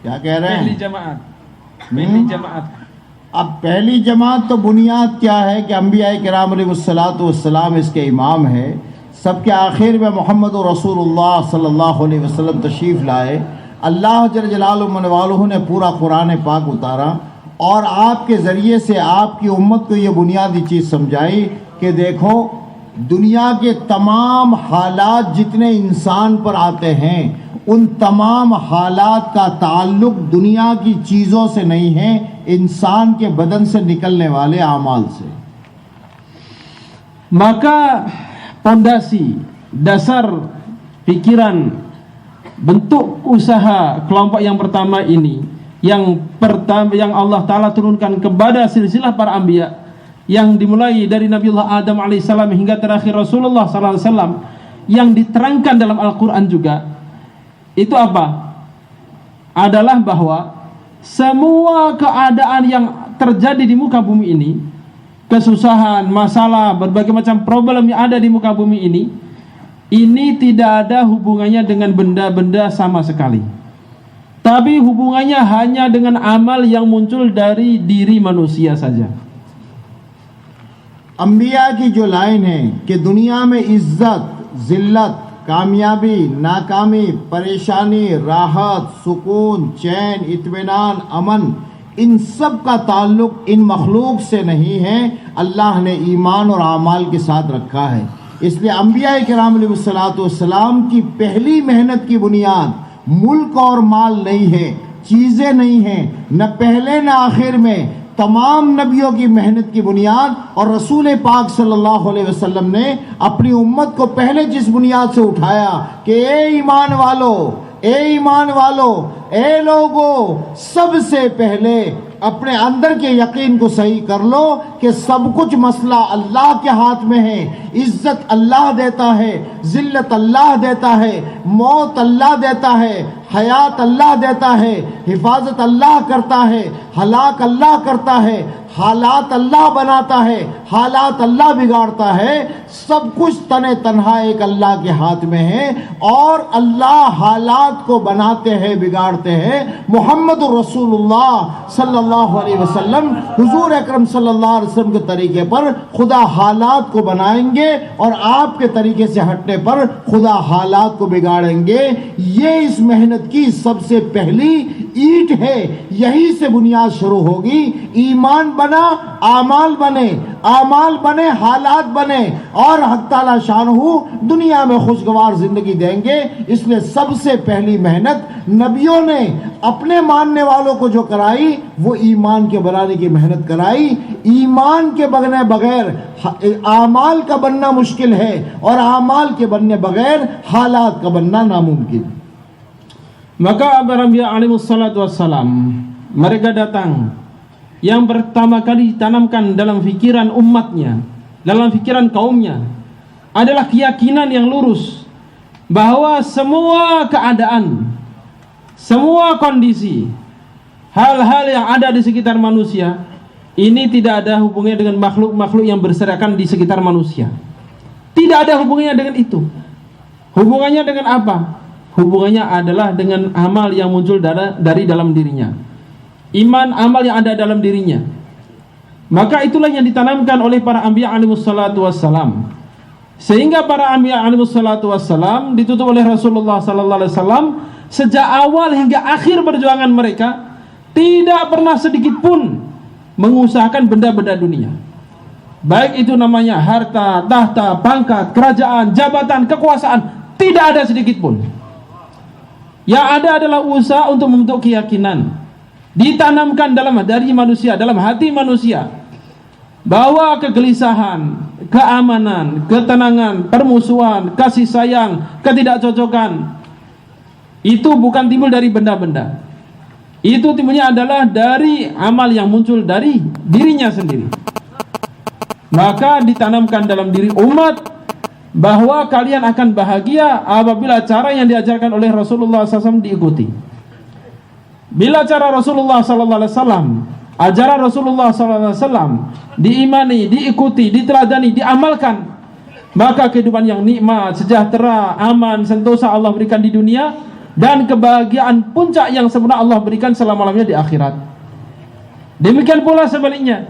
क्या कह रहे Pehli हैं? jamaat. Pehli jamaat. अब पहली जमात तो बुनियाद क्या है कि अंबिया किराम अलैहिस्सलातु वस्सलाम इसके इमाम है। सबके आखिर में मोहम्मद रसूलुल्लाह सल्लल्लाहु अलैहि वसल्लम तशरीफ़ लाए। अल्लाह जल्ल जलालुहु ने पूरा कुरान पाक उतारा और आपके ज़रिए से आपकी उम्मत को ये बुनियादी चीज़ समझाई कि देखो, दुनिया के तमाम हालात जितने इंसान पर आते हैं, उन तमाम हालात का ताल्लुक दुनिया की चीज़ों से नहीं है, इंसान के बदन से निकलने वाले आमाल से। Maka pondasi, dasar pikiran, bentuk usaha kelompok yang pertama ini, yang Allah Ta'ala turunkan kepada silsilah para anbiya, yang dimulai dari Nabiullah Adam alaihissalam hingga terakhir Rasulullah SAW, yang diterangkan dalam Al-Quran juga, itu apa? Adalah bahwa semua keadaan yang terjadi di muka bumi ini, kesusahan, masalah, berbagai macam problem yang ada di muka bumi ini, ini tidak ada hubungannya dengan benda-benda sama sekali, tapi hubungannya hanya dengan amal yang muncul dari diri manusia saja. अंबिया की जो लाइन है कि दुनिया में इज्जत, जिल्लत, कामयाबी, नाकामी, परेशानी, राहत, सुकून, चैन, इत्मीनान, अमन, इन सब का ताल्लुक इन मखलूक से नहीं है, अल्लाह ने ईमान और आमाल के साथ रखा है। इसलिए अंबिया किराम अलैहिस्सलाम की पहली मेहनत की बुनियाद मुल्क और माल नहीं है, चीज़ें नहीं हैं, न पहले न आखिर में तमाम नबियों की मेहनत की बुनियाद और रसूल पाक सल्लल्लाहु अलैहि वसल्लम ने अपनी उम्मत को पहले जिस बुनियाद से उठाया कि ए ईमान वालों, ए लोगों, सबसे पहले अपने अंदर के यकीन को सही कर लो कि सब कुछ मसला अल्लाह के हाथ में है। इज्जत अल्लाह देता है, जिल्लत अल्लाह देता है, मौत अल्लाह देता है, हयात अल्लाह देता है, हिफाजत अल्लाह करता है, हलाक अल्लाह करता है, हालात अल्लाह बनाता है, हालात अल्लाह बिगाड़ता है। सब कुछ तने तन्हा एक अल्लाह के हाथ में है और अल्लाह हालात को बनाते हैं, बिगाड़ते हैं। मोहम्मद रसूलुल्लाह सल्लल्लाहु अलैहि वसल्लम, हुजूर अकरम सल्लल्लाहु अलैहि वसल्लम के तरीके पर खुदा हालात को बनाएंगे और आपके तरीके से हटने पर खुदा हालात को बिगाड़ेंगे। ये इस मेहनत की सबसे पहली ईंट है, यही से बुनियाद शुरू होगी। ईमान बना, आमाल बने, आमाल बने, हालात बने और हक ताला शानहू दुनिया में खुशगवार जिंदगी देंगे। इसलिए सबसे पहली मेहनत नबियों ने अपने मानने वालों को जो कराई वो ईमान के बनाने की मेहनत कराई। ईमान के बनने बगैर आमाल का बनना मुश्किल है और आमाल के बनने बगैर हालात का बनना नामुमकिन। Maka para Anbiya alaihissalatu wassalam, mereka datang, yang pertama kali ditanamkan dalam pikiran umatnya, dalam pikiran kaumnya adalah keyakinan yang lurus bahwa semua keadaan, semua kondisi, hal-hal yang ada di sekitar manusia ini tidak ada hubungannya dengan makhluk-makhluk yang berserakan di sekitar manusia. Tidak ada hubungannya dengan itu. Hubungannya dengan apa? Hubungannya adalah dengan amal yang muncul dari dalam dirinya. Iman, amal yang ada dalam dirinya. Maka itulah yang ditanamkan oleh para Anbiya alaihissalatu wassalam. Sehingga para Anbiya alaihissalatu wassalam ditutup oleh Rasulullah sallallahu alaihi wasallam sejak awal hingga akhir perjuangan mereka tidak pernah sedikit pun mengusahakan benda-benda dunia. Baik itu namanya harta, tahta, pangkat, kerajaan, jabatan, kekuasaan, tidak ada sedikit pun. Yang ada adalah usaha untuk membentuk keyakinan, ditanamkan dari manusia, dalam hati manusia, bahwa kegelisahan, keamanan, ketenangan, permusuhan, kasih sayang, ketidakcocokan itu bukan timbul dari benda-benda. Itu timbulnya adalah dari amal yang muncul dari dirinya sendiri. Maka ditanamkan dalam diri umat bahwa kalian akan bahagia apabila cara yang diajarkan oleh Rasulullah SAW diikuti. Bila cara Rasulullah SAW, ajaran Rasulullah SAW diimani, diikuti, diteladani, diamalkan, maka kehidupan yang nikmat, sejahtera, aman, sentosa Allah berikan di dunia, dan kebahagiaan puncak yang sempurna Allah berikan selama-lamanya di akhirat. Demikian pula sebaliknya,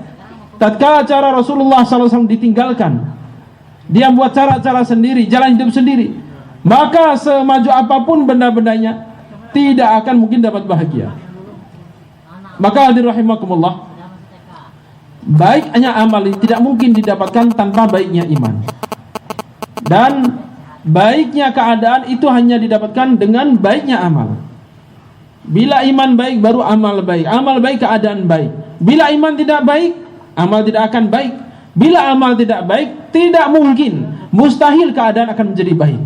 tatkala cara Rasulullah SAW ditinggalkan, dia buat cara-cara sendiri, jalan hidup sendiri, maka semaju apapun benda-bendanya tidak akan mungkin dapat bahagia. Maka hadirin rahimakumullah, baiknya amal tidak mungkin didapatkan tanpa baiknya iman, dan baiknya keadaan itu hanya didapatkan dengan baiknya amal. Bila iman baik baru amal baik, amal baik keadaan baik. Bila iman tidak baik, amal tidak akan baik. Bila amal tidak baik, tidak mungkin, mustahil keadaan akan menjadi baik.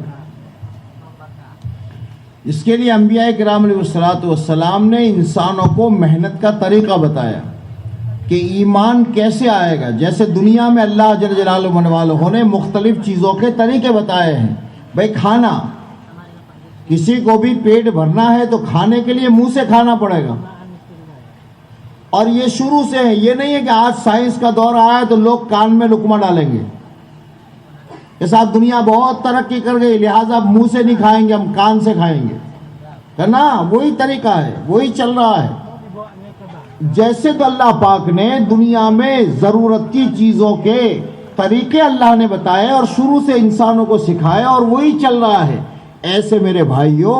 इसके लिए अंबिया किराम अलैहिस्सलाम ने इंसानों को मेहनत का तरीका बताया कि ईमान कैसे आएगा। जैसे दुनिया में अल्लाह जल जलालुहु मनवालुहु ने मुख्तलिफ चीज़ों के तरीके बताए हैं। भाई खाना, किसी को भी पेट भरना है तो खाने के लिए मुंह से खाना पड़ेगा, और ये शुरू से है। ये नहीं है कि आज साइंस का दौर आया तो लोग कान में लुकमा डालेंगे। کہ صاحب دنیا بہت ترقی کر گئی لہٰذا منہ سے نہیں کھائیں گے، ہم کان سے کھائیں گے، نا وہی طریقہ ہے، وہی چل رہا ہے. جیسے تو اللہ پاک نے دنیا میں ضرورت کی چیزوں کے طریقے اللہ نے بتائے اور شروع سے انسانوں کو سکھائے اور وہی چل رہا ہے، ایسے میرے بھائیوں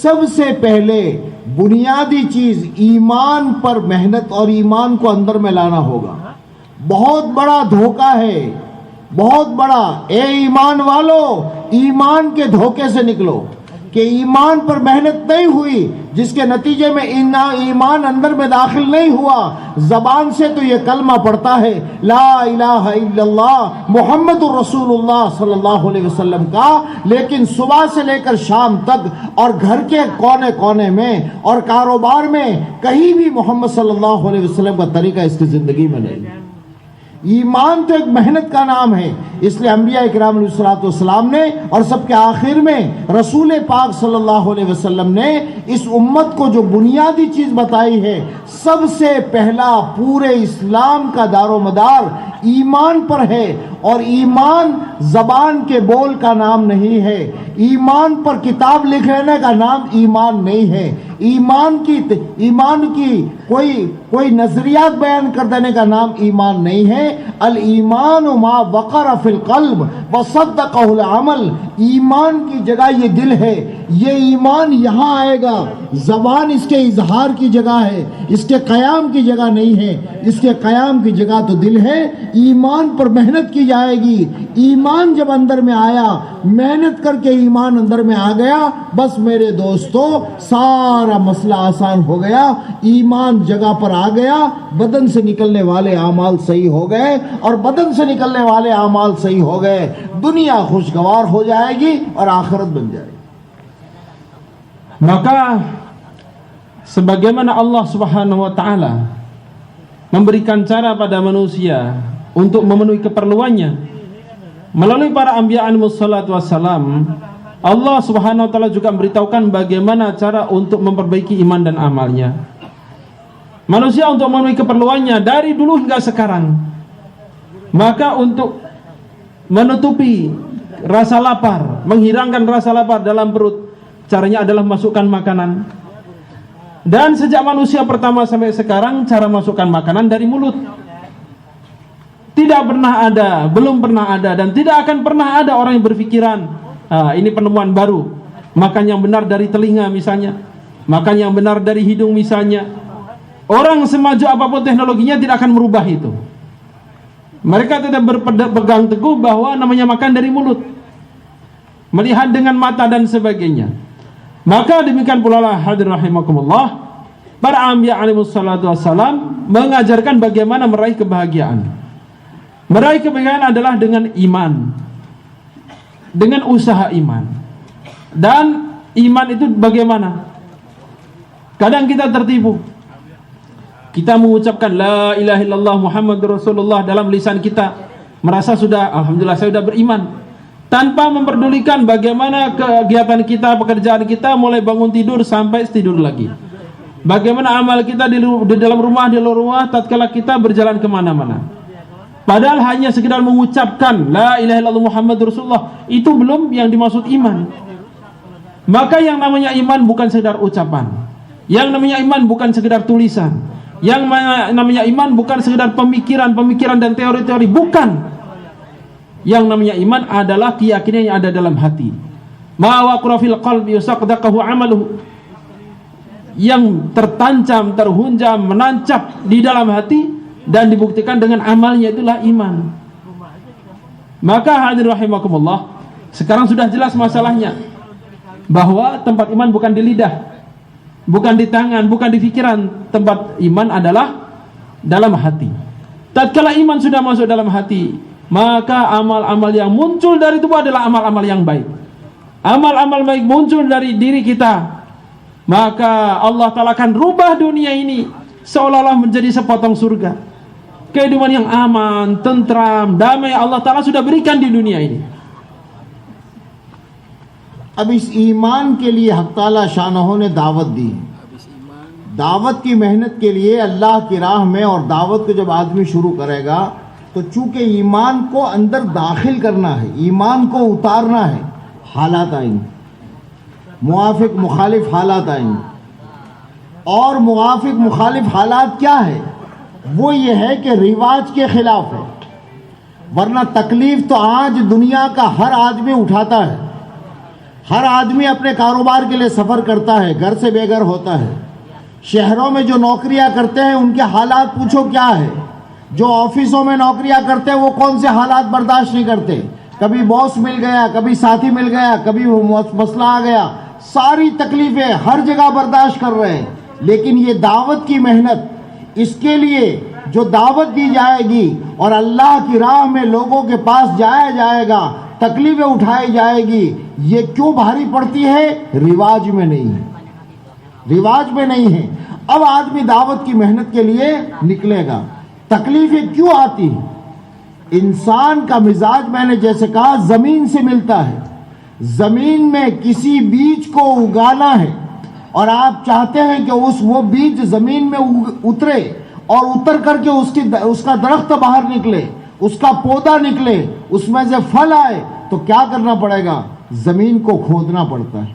سب سے پہلے بنیادی چیز ایمان پر محنت اور ایمان کو اندر میں لانا ہوگا. بہت بڑا دھوکہ ہے، بہت بڑا. اے ایمان والو، ایمان کے دھوکے سے نکلو کہ ایمان پر محنت نہیں ہوئی، جس کے نتیجے میں ایمان اندر میں داخل نہیں ہوا. زبان سے تو یہ کلمہ پڑھتا ہے لا الہ الا اللہ محمد الرسول اللہ صلی اللہ علیہ وسلم کا، لیکن صبح سے لے کر شام تک اور گھر کے کونے کونے میں اور کاروبار میں کہیں بھی محمد صلی اللہ علیہ وسلم کا طریقہ اس کی زندگی میں نہیں. ایمان تو ایک محنت کا نام ہے، اس لیے انبیاء اکرام علیہ السلام نے اور سب کے آخر میں رسول پاک صلی اللہ علیہ وسلم نے اس امت کو جو بنیادی چیز بتائی ہے، سب سے پہلا پورے اسلام کا دار و مدار ایمان پر ہے. اور ایمان زبان کے بول کا نام نہیں ہے، ایمان پر کتاب لکھ لینے کا نام ایمان نہیں ہے، ایمان کی کوئی نظریات بیان کر دینے کا نام ایمان نہیں ہے. الایمان ما وقر فی القلب وصدقہ العمل. ایمان کی جگہ یہ دل ہے، یہ ایمان یہاں آئے گا. زبان اس کے اظہار کی جگہ ہے، اس کے قیام کی جگہ نہیں ہے. اس کے قیام کی جگہ تو دل ہے. ایمان پر محنت کی جائے گی. ایمان جب اندر میں آیا، محنت کر کے ایمان اندر میں آ گیا، بس میرے دوستو سارا مسئلہ آسان ہو گیا. ایمان جگہ پر آ گیا، بدن سے نکلنے والے اعمال صحیح ہو گئے، اور بدن سے نکلنے والے اعمال صحیح ہو گئے، دنیا خوشگوار ہو جائے گی اور آخرت بن جائے گی. Maka sebagaimana Allah Subhanahu wa taala memberikan cara pada manusia untuk memenuhi keperluannya melalui para anbiya alaihi wassalatu wassalam, Allah Subhanahu wa taala juga memberitahukan bagaimana cara untuk memperbaiki iman dan amalnya. Manusia untuk memenuhi keperluannya dari dulu hingga sekarang, maka untuk menutupi rasa lapar, menghilangkan rasa lapar dalam perut, caranya adalah masukkan makanan. Dan sejak manusia pertama sampai sekarang, cara masukkan makanan dari mulut. Tidak pernah ada, belum pernah ada, dan tidak akan pernah ada orang yang berpikiran, ini penemuan baru, makan yang benar dari telinga misalnya, makan yang benar dari hidung misalnya. Orang semaju apapun teknologinya tidak akan merubah itu. Mereka tetap berpegang teguh bahwa namanya makan dari mulut, melihat dengan mata dan sebagainya. Maka demikian pula lah hadirin rahimakumullah, para anbiya alaihi wassalatu wassalam mengajarkan bagaimana meraih kebahagiaan. Meraih kebahagiaan adalah dengan iman, dengan usaha iman. Dan iman itu bagaimana? Kadang kita tertipu. Kita mengucapkan la ilaha illallah Muhammadur Rasulullah dalam lisan kita, merasa sudah alhamdulillah saya sudah beriman, tanpa memperdulikan bagaimana kegiatan kita, pekerjaan kita, mulai bangun tidur sampai tidur lagi. Bagaimana amal kita di dalam rumah, di luar rumah, tatkala kita berjalan kemana-mana. Padahal hanya sekedar mengucapkan la ilaha illallah Muhammadur Rasulullah, itu belum yang dimaksud iman. Maka yang namanya iman bukan sekedar ucapan, yang namanya iman bukan sekedar tulisan, yang namanya iman bukan sekedar pemikiran dan teori-teori, bukan. Yang namanya iman adalah keyakinan yang ada dalam hati. Ma waqara fil qalbi yusaqdaqahu amaluhu. Yang tertancap, terhunjam, menancap di dalam hati dan dibuktikan dengan amalnya, itulah iman. Maka hadirin rahimakumullah, sekarang sudah jelas masalahnya, bahwa tempat iman bukan di lidah, bukan di tangan, bukan di pikiran. Tempat iman adalah dalam hati. Tatkala iman sudah masuk dalam hati, maka amal-amal yang muncul dari tubuh adalah amal-amal yang baik. Amal-amal baik muncul dari diri kita, maka Allah Ta'ala akan rubah dunia ini seolah-olah menjadi sepotong surga. Kehidupan yang aman, tentram, damai Allah Ta'ala sudah berikan di dunia ini. اب اس ایمان کے لیے حق تعالی شانہ نے دعوت دی. دعوت کی محنت کے لیے اللہ کی راہ میں، اور دعوت کو جب آدمی شروع کرے گا تو چونکہ ایمان کو اندر داخل کرنا ہے، ایمان کو اتارنا ہے، حالات آئیں گے، موافق مخالف حالات آئیں گے. اور موافق مخالف حالات کیا ہے؟ وہ یہ ہے کہ رواج کے خلاف ہے. ورنہ تکلیف تو آج دنیا کا ہر آدمی اٹھاتا ہے. ہر آدمی اپنے کاروبار کے لیے سفر کرتا ہے، گھر سے بے گھر ہوتا ہے. شہروں میں جو نوکریاں کرتے ہیں ان کے حالات پوچھو کیا ہے. جو آفسوں میں نوکریاں کرتے ہیں وہ کون سے حالات برداشت نہیں کرتے. کبھی باس مل گیا، کبھی ساتھی مل گیا، کبھی مسئلہ آ گیا، ساری تکلیفیں ہر جگہ برداشت کر رہے ہیں. لیکن یہ دعوت کی محنت، اس کے لیے جو دعوت دی جائے گی اور اللہ کی راہ میں لوگوں کے پاس جایا جائے گا، تکلیفیں اٹھائی جائے گی، یہ کیوں بھاری پڑتی ہے؟ رواج میں نہیں ہے، رواج میں نہیں ہے. اب آدمی دعوت کی محنت کے لیے نکلے گا. تکلیفیں کیوں آتی ہیں؟ انسان کا مزاج میں نے جیسے کہا زمین سے ملتا ہے. زمین میں کسی بیج کو اگانا ہے اور آپ چاہتے ہیں کہ وہ بیج زمین میں اترے اور اتر کر کے اس کا درخت باہر نکلے، اس کا پودا نکلے، اس میں سے پھل آئے، تو کیا کرنا پڑے گا؟ زمین کو کھودنا پڑتا ہے.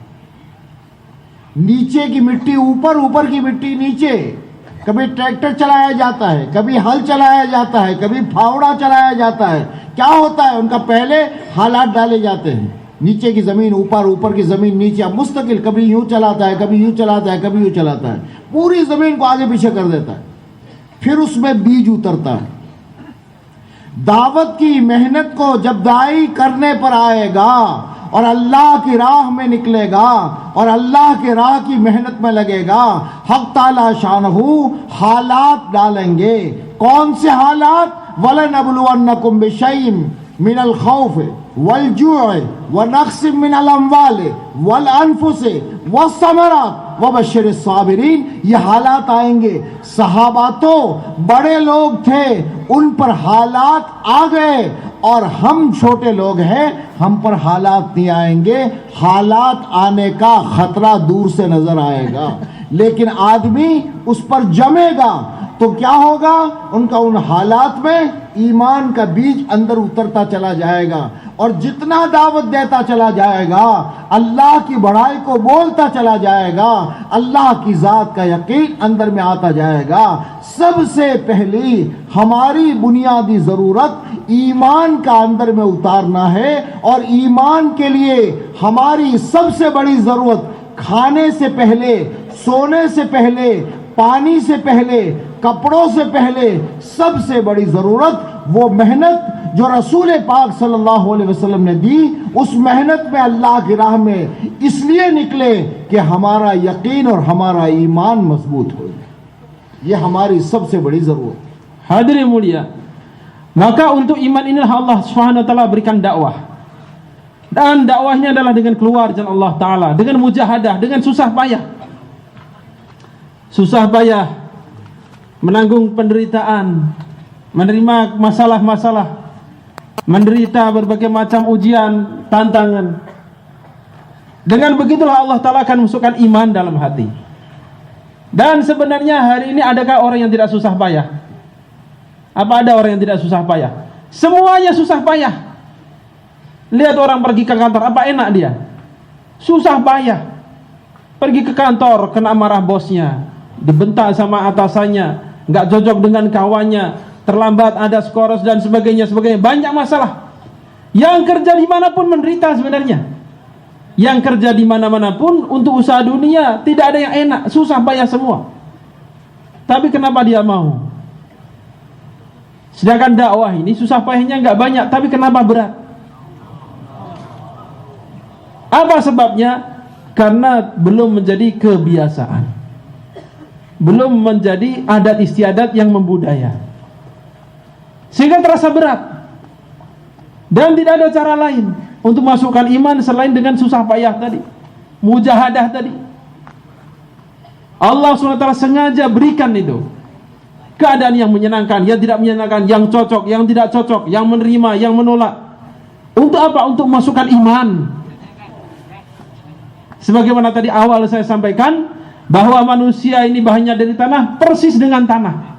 نیچے کی مٹی اوپر، اوپر کی مٹی نیچے. کبھی ٹریکٹر چلایا جاتا ہے، کبھی ہل چلایا جاتا ہے، کبھی پھاوڑا چلایا جاتا ہے. کیا ہوتا ہے؟ ان کا پہلے حالات ڈالے جاتے ہیں. نیچے کی زمین اوپر، اوپر کی زمین نیچے. اب مستقل کبھی یوں چلاتا ہے، کبھی یوں چلاتا ہے، کبھی یوں چلاتا ہے، پوری زمین کو آگے پیچھے کر دیتا ہے. پھر اس میں بیج اترتا ہے. دعوت کی محنت کو جب داعی کرنے پر آئے گا اور اللہ کی راہ میں نکلے گا اور اللہ کے راہ کی محنت میں لگے گا، حق تعالی شانہ حالات ڈالیں گے. کون سے حالات؟ وَلَنَبْلُوَنَّكُمْ بِشَيْءٍ مِنَ الْخَوْفِ وَالْجُوعِ وَنَقْصٍ مِنَ الْأَمْوَالِ وَالْأَنفُسِ وَالثَّمَرَاتِ وَبَشِّرِ الصَّابِرِينَ. یہ حالات آئیں گے. صحابہ تو بڑے لوگ تھے، ان پر حالات آ گئے، اور ہم چھوٹے لوگ ہیں، ہم پر حالات نہیں آئیں گے. حالات آنے کا خطرہ دور سے نظر آئے گا، لیکن آدمی اس پر جمے گا تو کیا ہوگا؟ ان کا ان حالات میں ایمان کا بیج اندر اترتا چلا جائے گا. اور جتنا دعوت دیتا چلا جائے گا، اللہ کی بڑائی کو بولتا چلا جائے گا، اللہ کی ذات کا یقین اندر میں آتا جائے گا. سب سے پہلی ہماری بنیادی ضرورت ایمان کا اندر میں اتارنا ہے. اور ایمان کے لیے ہماری سب سے بڑی ضرورت کھانے سے پہلے، سونے سے پہلے، پانی سے پہلے، کپڑوں سے پہلے سب سے بڑی ضرورت وہ محنت جو رسول پاک صلی اللہ علیہ وسلم نے دی. اس محنت میں اللہ کی راہ میں اس لیے نکلے کہ ہمارا یقین اور ہمارا ایمان مضبوط ہو. یہ ہماری سب سے بڑی ضرورت. Hadirin mulia, maka untuk iman inilah Allah Subhanahu wa taala berikan dakwah. Dan dakwahnya adalah dengan keluar jalan Allah taala, dengan mujahadah, dengan susah payah. Susah payah menanggung penderitaan, menerima masalah-masalah, menderita berbagai macam ujian, tantangan. Dengan begitulah Allah taala akan masukkan iman dalam hati. Dan sebenarnya hari ini adakah orang yang tidak susah payah? Apa ada orang yang tidak susah payah? Semuanya susah payah. Lihat orang pergi ke kantor, apa enak dia? Susah payah. Pergi ke kantor, kena marah bosnya, dibentak sama atasannya, nggak cocok dengan kawannya, terlambat ada skors dan sebagainya. Banyak masalah. Yang kerja dimanapun menderita sebenarnya. Yang kerja di mana-mana pun untuk usaha dunia tidak ada yang enak, susah payah semua. Tapi kenapa dia mau? Sedangkan dakwah ini susah payahnya nggak banyak, tapi kenapa berat? Apa sebabnya? Karena belum menjadi kebiasaan, belum menjadi adat istiadat yang membudaya, sehingga terasa berat. Dan tidak ada cara lain untuk masukkan iman selain dengan susah payah tadi, mujahadah tadi. Allah SWT sengaja berikan itu keadaan yang menyenangkan, yang tidak menyenangkan, yang cocok, yang tidak cocok, yang menerima, yang menolak. Untuk apa? Untuk masukkan iman. Sebagaimana tadi awal saya sampaikan, bahwa manusia ini bahannya dari tanah, persis dengan tanah.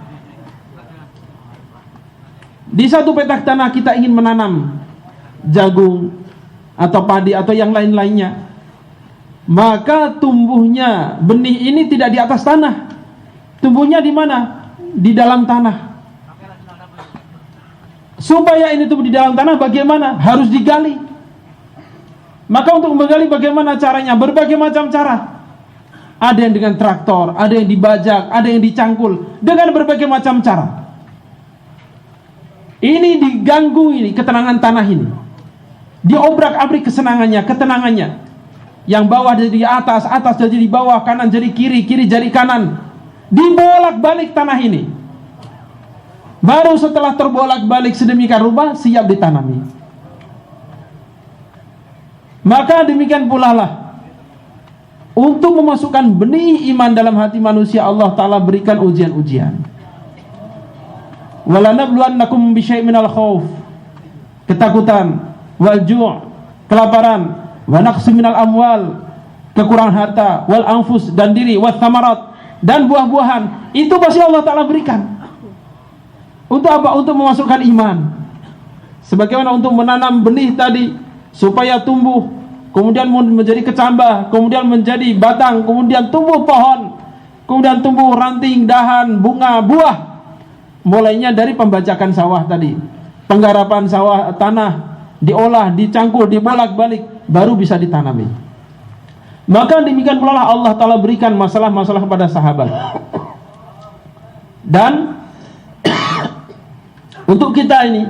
di satu petak tanah kita ingin menanam jagung atau padi atau yang lain-lainnya, maka tumbuhnya benih ini tidak di atas tanah. Tumbuhnya di mana? Di dalam tanah. Supaya ini tumbuh di dalam tanah bagaimana? Harus digali. Maka untuk menggali bagaimana caranya? Berbagai macam cara. Ada yang dengan traktor, ada yang dibajak, ada yang dicangkul, dengan berbagai macam cara. Ini diganggu ini ketenangan tanah ini. Diobrak-abrik ketenangannya. Yang bawah jadi di atas, atas jadi di bawah, kanan jadi kiri, kiri jadi kanan. Dibolak-balik tanah ini. Baru setelah terbolak-balik sedemikian rupa, siap ditanami. Maka demikian pula lah, untuk memasukkan benih iman dalam hati manusia, Allah Ta'ala berikan ujian-ujian. Walanabluwannakum bisyai' minal khawf, ketakutan, wal ju', kelaparan, wa naqsi minal amwal, kekurangan harta, wal anfus, dan diri, wal thamarat, dan buah-buahan. Itu pasti Allah Ta'ala berikan. Untuk apa? Untuk memasukkan iman. Sebagaimana untuk menanam benih tadi, supaya tumbuh, kemudian menjadi kecambah, kemudian menjadi batang, kemudian tumbuh pohon, kemudian tumbuh ranting, dahan, bunga, buah. Mulainya dari pembajakan sawah tadi, penggarapan sawah, tanah, diolah, dicangkul, dibolak-balik, baru bisa ditanami. Maka demikian pula Allah Ta'ala berikan masalah-masalah kepada sahabat. Dan untuk kita ini,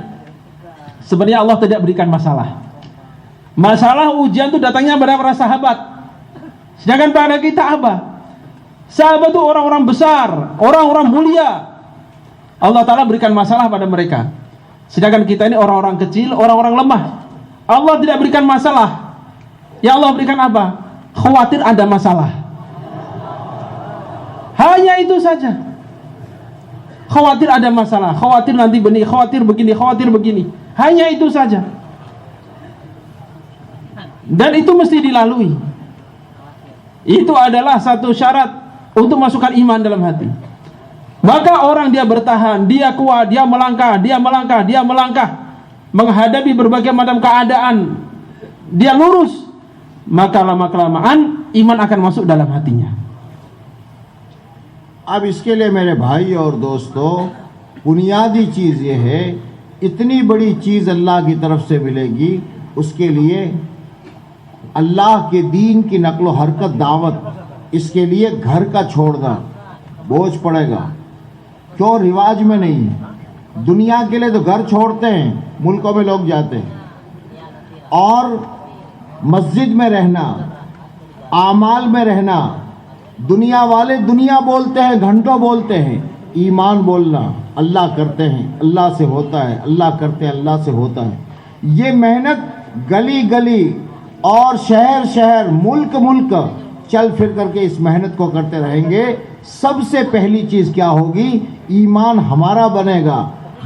sebenarnya Allah tidak berikan masalah. Masalah ujian itu datangnya pada para sahabat. Sedangkan pada kita apa? Sahabat itu orang-orang besar, orang-orang mulia. Allah Ta'ala berikan masalah pada mereka. Sedangkan kita ini orang-orang kecil, orang-orang lemah. Allah tidak berikan masalah. Ya Allah berikan apa? Khawatir ada masalah. Hanya itu saja. Khawatir ada masalah, khawatir nanti benih, khawatir begini. Hanya itu saja. Dan itu mesti dilalui. Itu adalah satu syarat untuk masukkan iman dalam hati. Maka orang dia bertahan, dia kuat, dia melangkah, menghadapi berbagai macam keadaan, dia lurus, maka lama-kelamaan iman akan masuk dalam hatinya. अब इसके लिए मेरे भाई और दोस्तों, बुनियादी चीज़ ये है, इतनी बड़ी चीज़ अल्लाह की तरफ से मिलेगी, उसके लिए अल्लाह के दीन की नक्लो हरकत, दावत, इसके लिए घर का छोड़ना बोझ पड़ेगा। क्यों? रिवाज में नहीं है। दुनिया के लिए तो घर छोड़ते हैं, मुल्कों में लोग जाते हैं, और मस्जिद में रहना, आमाल में रहना, दुनिया वाले दुनिया बोलते हैं, घंटों बोलते हैं, ईमान बोलना, अल्लाह करते हैं, अल्लाह से होता है, अल्लाह करते हैं, अल्लाह से होता है। ये मेहनत गली गली और शहर शहर, मुल्क मुल्क चल फिर करके इस मेहनत को करते रहेंगे। सबसे पहली चीज़ क्या होगी? ईमान हमारा बनेगा।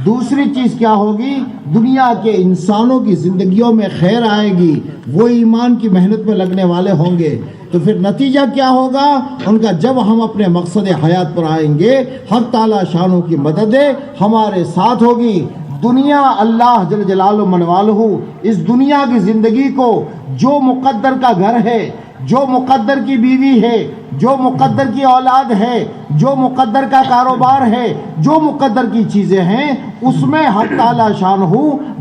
दूसरी चीज़ क्या होगी? दुनिया के इंसानों की ज़िंदगियों में खैर आएगी, वो ईमान की मेहनत में लगने वाले होंगे। तो फिर नतीजा क्या होगा उनका? जब हम अपने मकसद हयात पर आएंगे, हक़ ताला शानों की मदद हमारे साथ होगी। दुनिया अल्लाह जल जलालहु मनवालहु, इस दुनिया की ज़िंदगी को जो मुक़द्दर का घर है, जो मुक़द्दर की बीवी है, जो मुक़द्दर की औलाद है, जो मुक़द्दर का कारोबार है, जो मुक़द्दर की चीज़ें हैं, उसमें हक़ ताला शानहु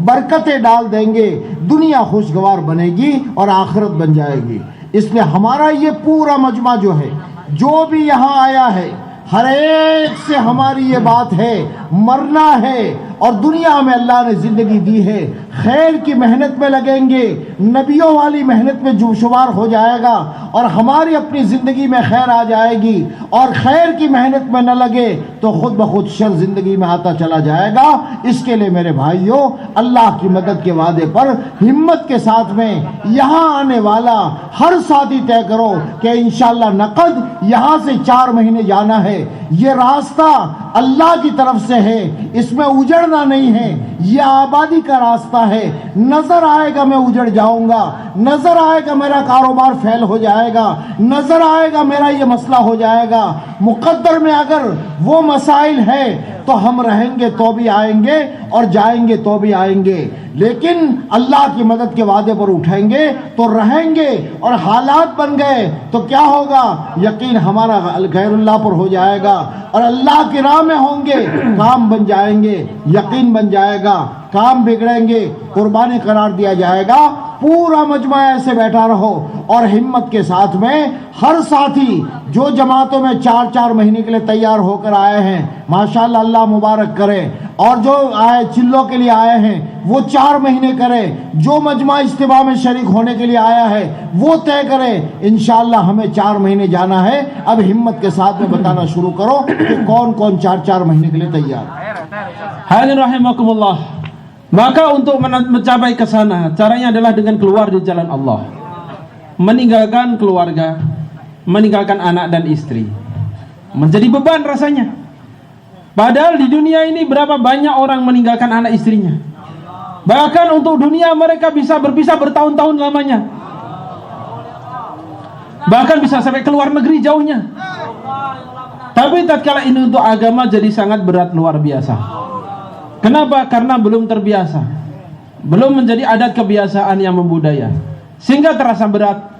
बरकतें डाल देंगे। दुनिया खुशगवार बनेगी और आखिरत बन जाएगी। इसलिए हमारा ये पूरा मजमा जो है, जो भी यहाँ आया है, हर एक से हमारी ये बात है, मरना है और दुनिया में अल्लाह ने ज़िंदगी दी है, खैर की मेहनत में लगेंगे, नबियों वाली मेहनत में जो शुमार हो जाएगा और हमारी अपनी ज़िंदगी में खैर आ जाएगी। और खैर की मेहनत में न लगे तो खुद ब खुद शर ज़िंदगी में आता चला जाएगा। इसके लिए मेरे भाइयों, अल्लाह की मदद के वादे पर हिम्मत के साथ में यहाँ आने वाला हर साथी तय करो कि इंशाअल्लाह नक़द यहाँ से 4 महीने जाना है। ये रास्ता अल्लाह की तरफ से है, इसमें उजड़ना नहीं है, ये आबादी का रास्ता है। नजर आएगा मैं उजड़ जाऊंगा, नजर आएगा मेरा कारोबार फेल हो जाएगा, नजर आएगा मेरा ये मसला हो जाएगा। मुकद्दर में अगर वो मसाइल है تو ہم رہیں گے تو بھی آئیں گے اور جائیں گے تو بھی آئیں گے، لیکن اللہ کی مدد کے وعدے پر اٹھیں گے تو رہیں گے، اور حالات بن گئے تو کیا ہوگا؟ یقین ہمارا غیر اللہ پر ہو جائے گا اور اللہ کی راہ میں ہوں گے، کام بن جائیں گے، یقین بن جائے گا، کام بگڑیں گے، قربانی قرار دیا جائے گا۔ پورا مجمع ایسے بیٹھا رہو اور ہمت کے ساتھ میں ہر ساتھی جو جماعتوں میں 4 مہینے کے لیے تیار ہو کر آئے ہیں، ماشاءاللہ اللہ مبارک کرے، اور جو آئے چلوں کے لیے آئے ہیں وہ 4 مہینے کرے، جو مجمع اجتماع میں شریک ہونے کے لیے آیا ہے وہ طے کرے۔ انشاءاللہ ہمیں 4 مہینے جانا ہے۔ اب ہمت کے ساتھ میں بتانا شروع کرو کہ کون کون 4 مہینے کے لیے تیار ہے۔ Hadirin rahimakumullah. Maka untuk mencapai ke sana, caranya adalah dengan keluar di jalan Allah, meninggalkan keluarga, meninggalkan anak dan istri. Menjadi beban rasanya. Padahal di dunia ini berapa banyak orang meninggalkan anak istrinya. Bahkan untuk dunia mereka bisa berpisah bertahun-tahun lamanya. Bahkan bisa sampai ke luar negeri jauhnya. Tapi tatkala ini untuk agama jadi sangat berat luar biasa. Kenapa? Karena belum terbiasa, belum menjadi adat kebiasaan yang membudaya, sehingga terasa berat.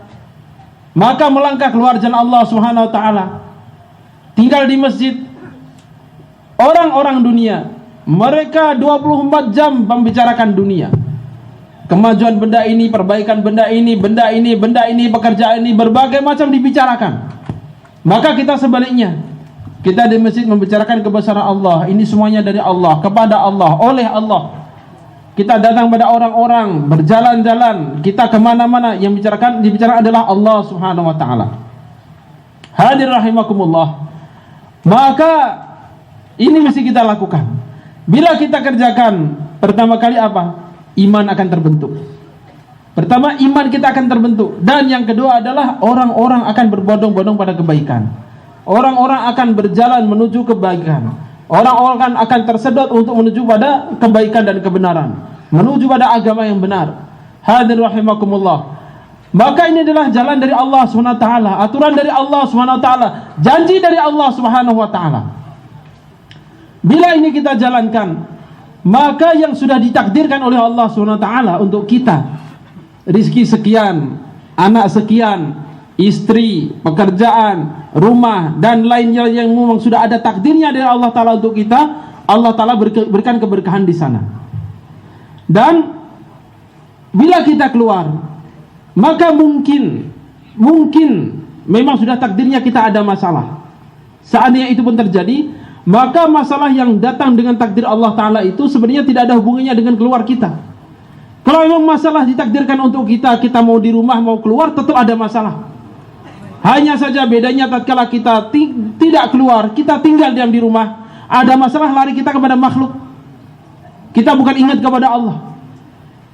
Maka melangkah keluar jalan Allah Subhanahu wa taala, tinggal di masjid. Orang-orang dunia, mereka 24 jam membicarakan dunia. Kemajuan benda ini, perbaikan benda ini, pekerjaan ini, berbagai macam dibicarakan. Maka kita sebaliknya, kita di masjid membicarakan kebesaran Allah. Ini semuanya dari Allah, kepada Allah, oleh Allah. Kita datang pada orang-orang, berjalan-jalan, kita kemana-mana, yang dibicarakan adalah Allah Subhanahu wa ta'ala. Hadir rahimakumullah. Maka ini mesti kita lakukan. Bila kita kerjakan, pertama kali apa? Iman akan terbentuk. Pertama, iman kita akan terbentuk. Dan yang kedua adalah orang-orang akan berbondong-bondong pada kebaikan. Orang-orang akan berjalan menuju kebaikan. Orang-orang akan tersedot untuk menuju pada kebaikan dan kebenaran, menuju pada agama yang benar. Hadir rahimakumullah. Maka ini adalah jalan dari Allah Subhanahu wa taala, aturan dari Allah Subhanahu wa taala, janji dari Allah Subhanahu wa taala. Bila ini kita jalankan, maka yang sudah ditakdirkan oleh Allah Subhanahu wa taala untuk kita, rizki sekian, anak sekian, istri, pekerjaan, rumah, dan lainnya yang memang sudah ada takdirnya dari Allah Ta'ala untuk kita, Allah Ta'ala berikan keberkahan di sana. Dan bila kita keluar, maka mungkin memang sudah takdirnya kita ada masalah. Seandainya itu pun terjadi, maka masalah yang datang dengan takdir Allah Ta'ala itu sebenarnya tidak ada hubungannya dengan keluar kita. Kalau memang masalah ditakdirkan untuk kita mau di rumah, mau keluar, tetap ada masalah. Hanya saja bedanya tatkala kita tidak keluar, kita tinggal diam di rumah, ada masalah lari kita kepada makhluk. Kita bukan ingat kepada Allah.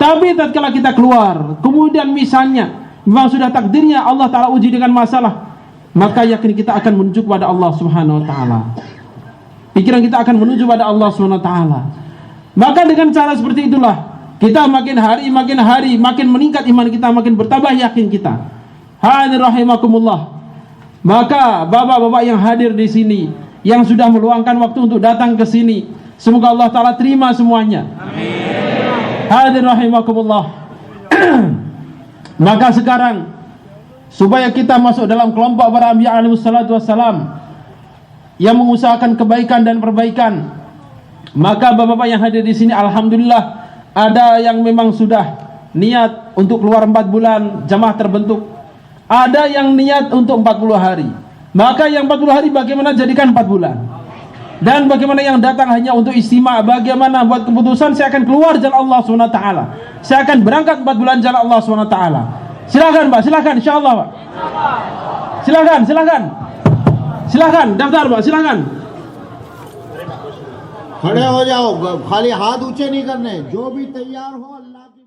Tapi tatkala kita keluar, kemudian misalnya memang sudah takdirnya Allah Ta'ala uji dengan masalah, maka yakin kita akan menuju kepada Allah Subhanahu wa taala. Pikiran kita akan menuju pada Allah Subhanahu wa taala. Maka dengan cara seperti itulah kita makin hari makin meningkat iman kita, makin bertambah yakin kita. Hadir rahimakumullah. Maka bapak-bapak yang hadir di sini, yang sudah meluangkan waktu untuk datang ke sini, semoga Allah Ta'ala terima semuanya. Amin. Hadir rahimakumullah. Maka sekarang, supaya kita masuk dalam kelompok para anbiya alaihi wassalatu wassalam yang mengusahakan kebaikan dan perbaikan, maka bapak-bapak yang hadir di sini, alhamdulillah, ada yang memang sudah niat untuk keluar 4 bulan, jamaah terbentuk. Ada yang niat untuk 40 hari. Maka yang 40 hari bagaimana jadikan 4 bulan. Dan bagaimana yang datang hanya untuk istimewa, bagaimana buat keputusan saya akan keluar jalan Allah SWT. Saya akan berangkat 4 bulan jalan Allah SWT. Silakan Pak, silakan insyaallah Pak. Silakan daftar Pak, silakan. کھڑے ہو جاؤ، خالی ہاتھ اونچے نہیں کرنے، جو بھی تیار ہو اللہ کی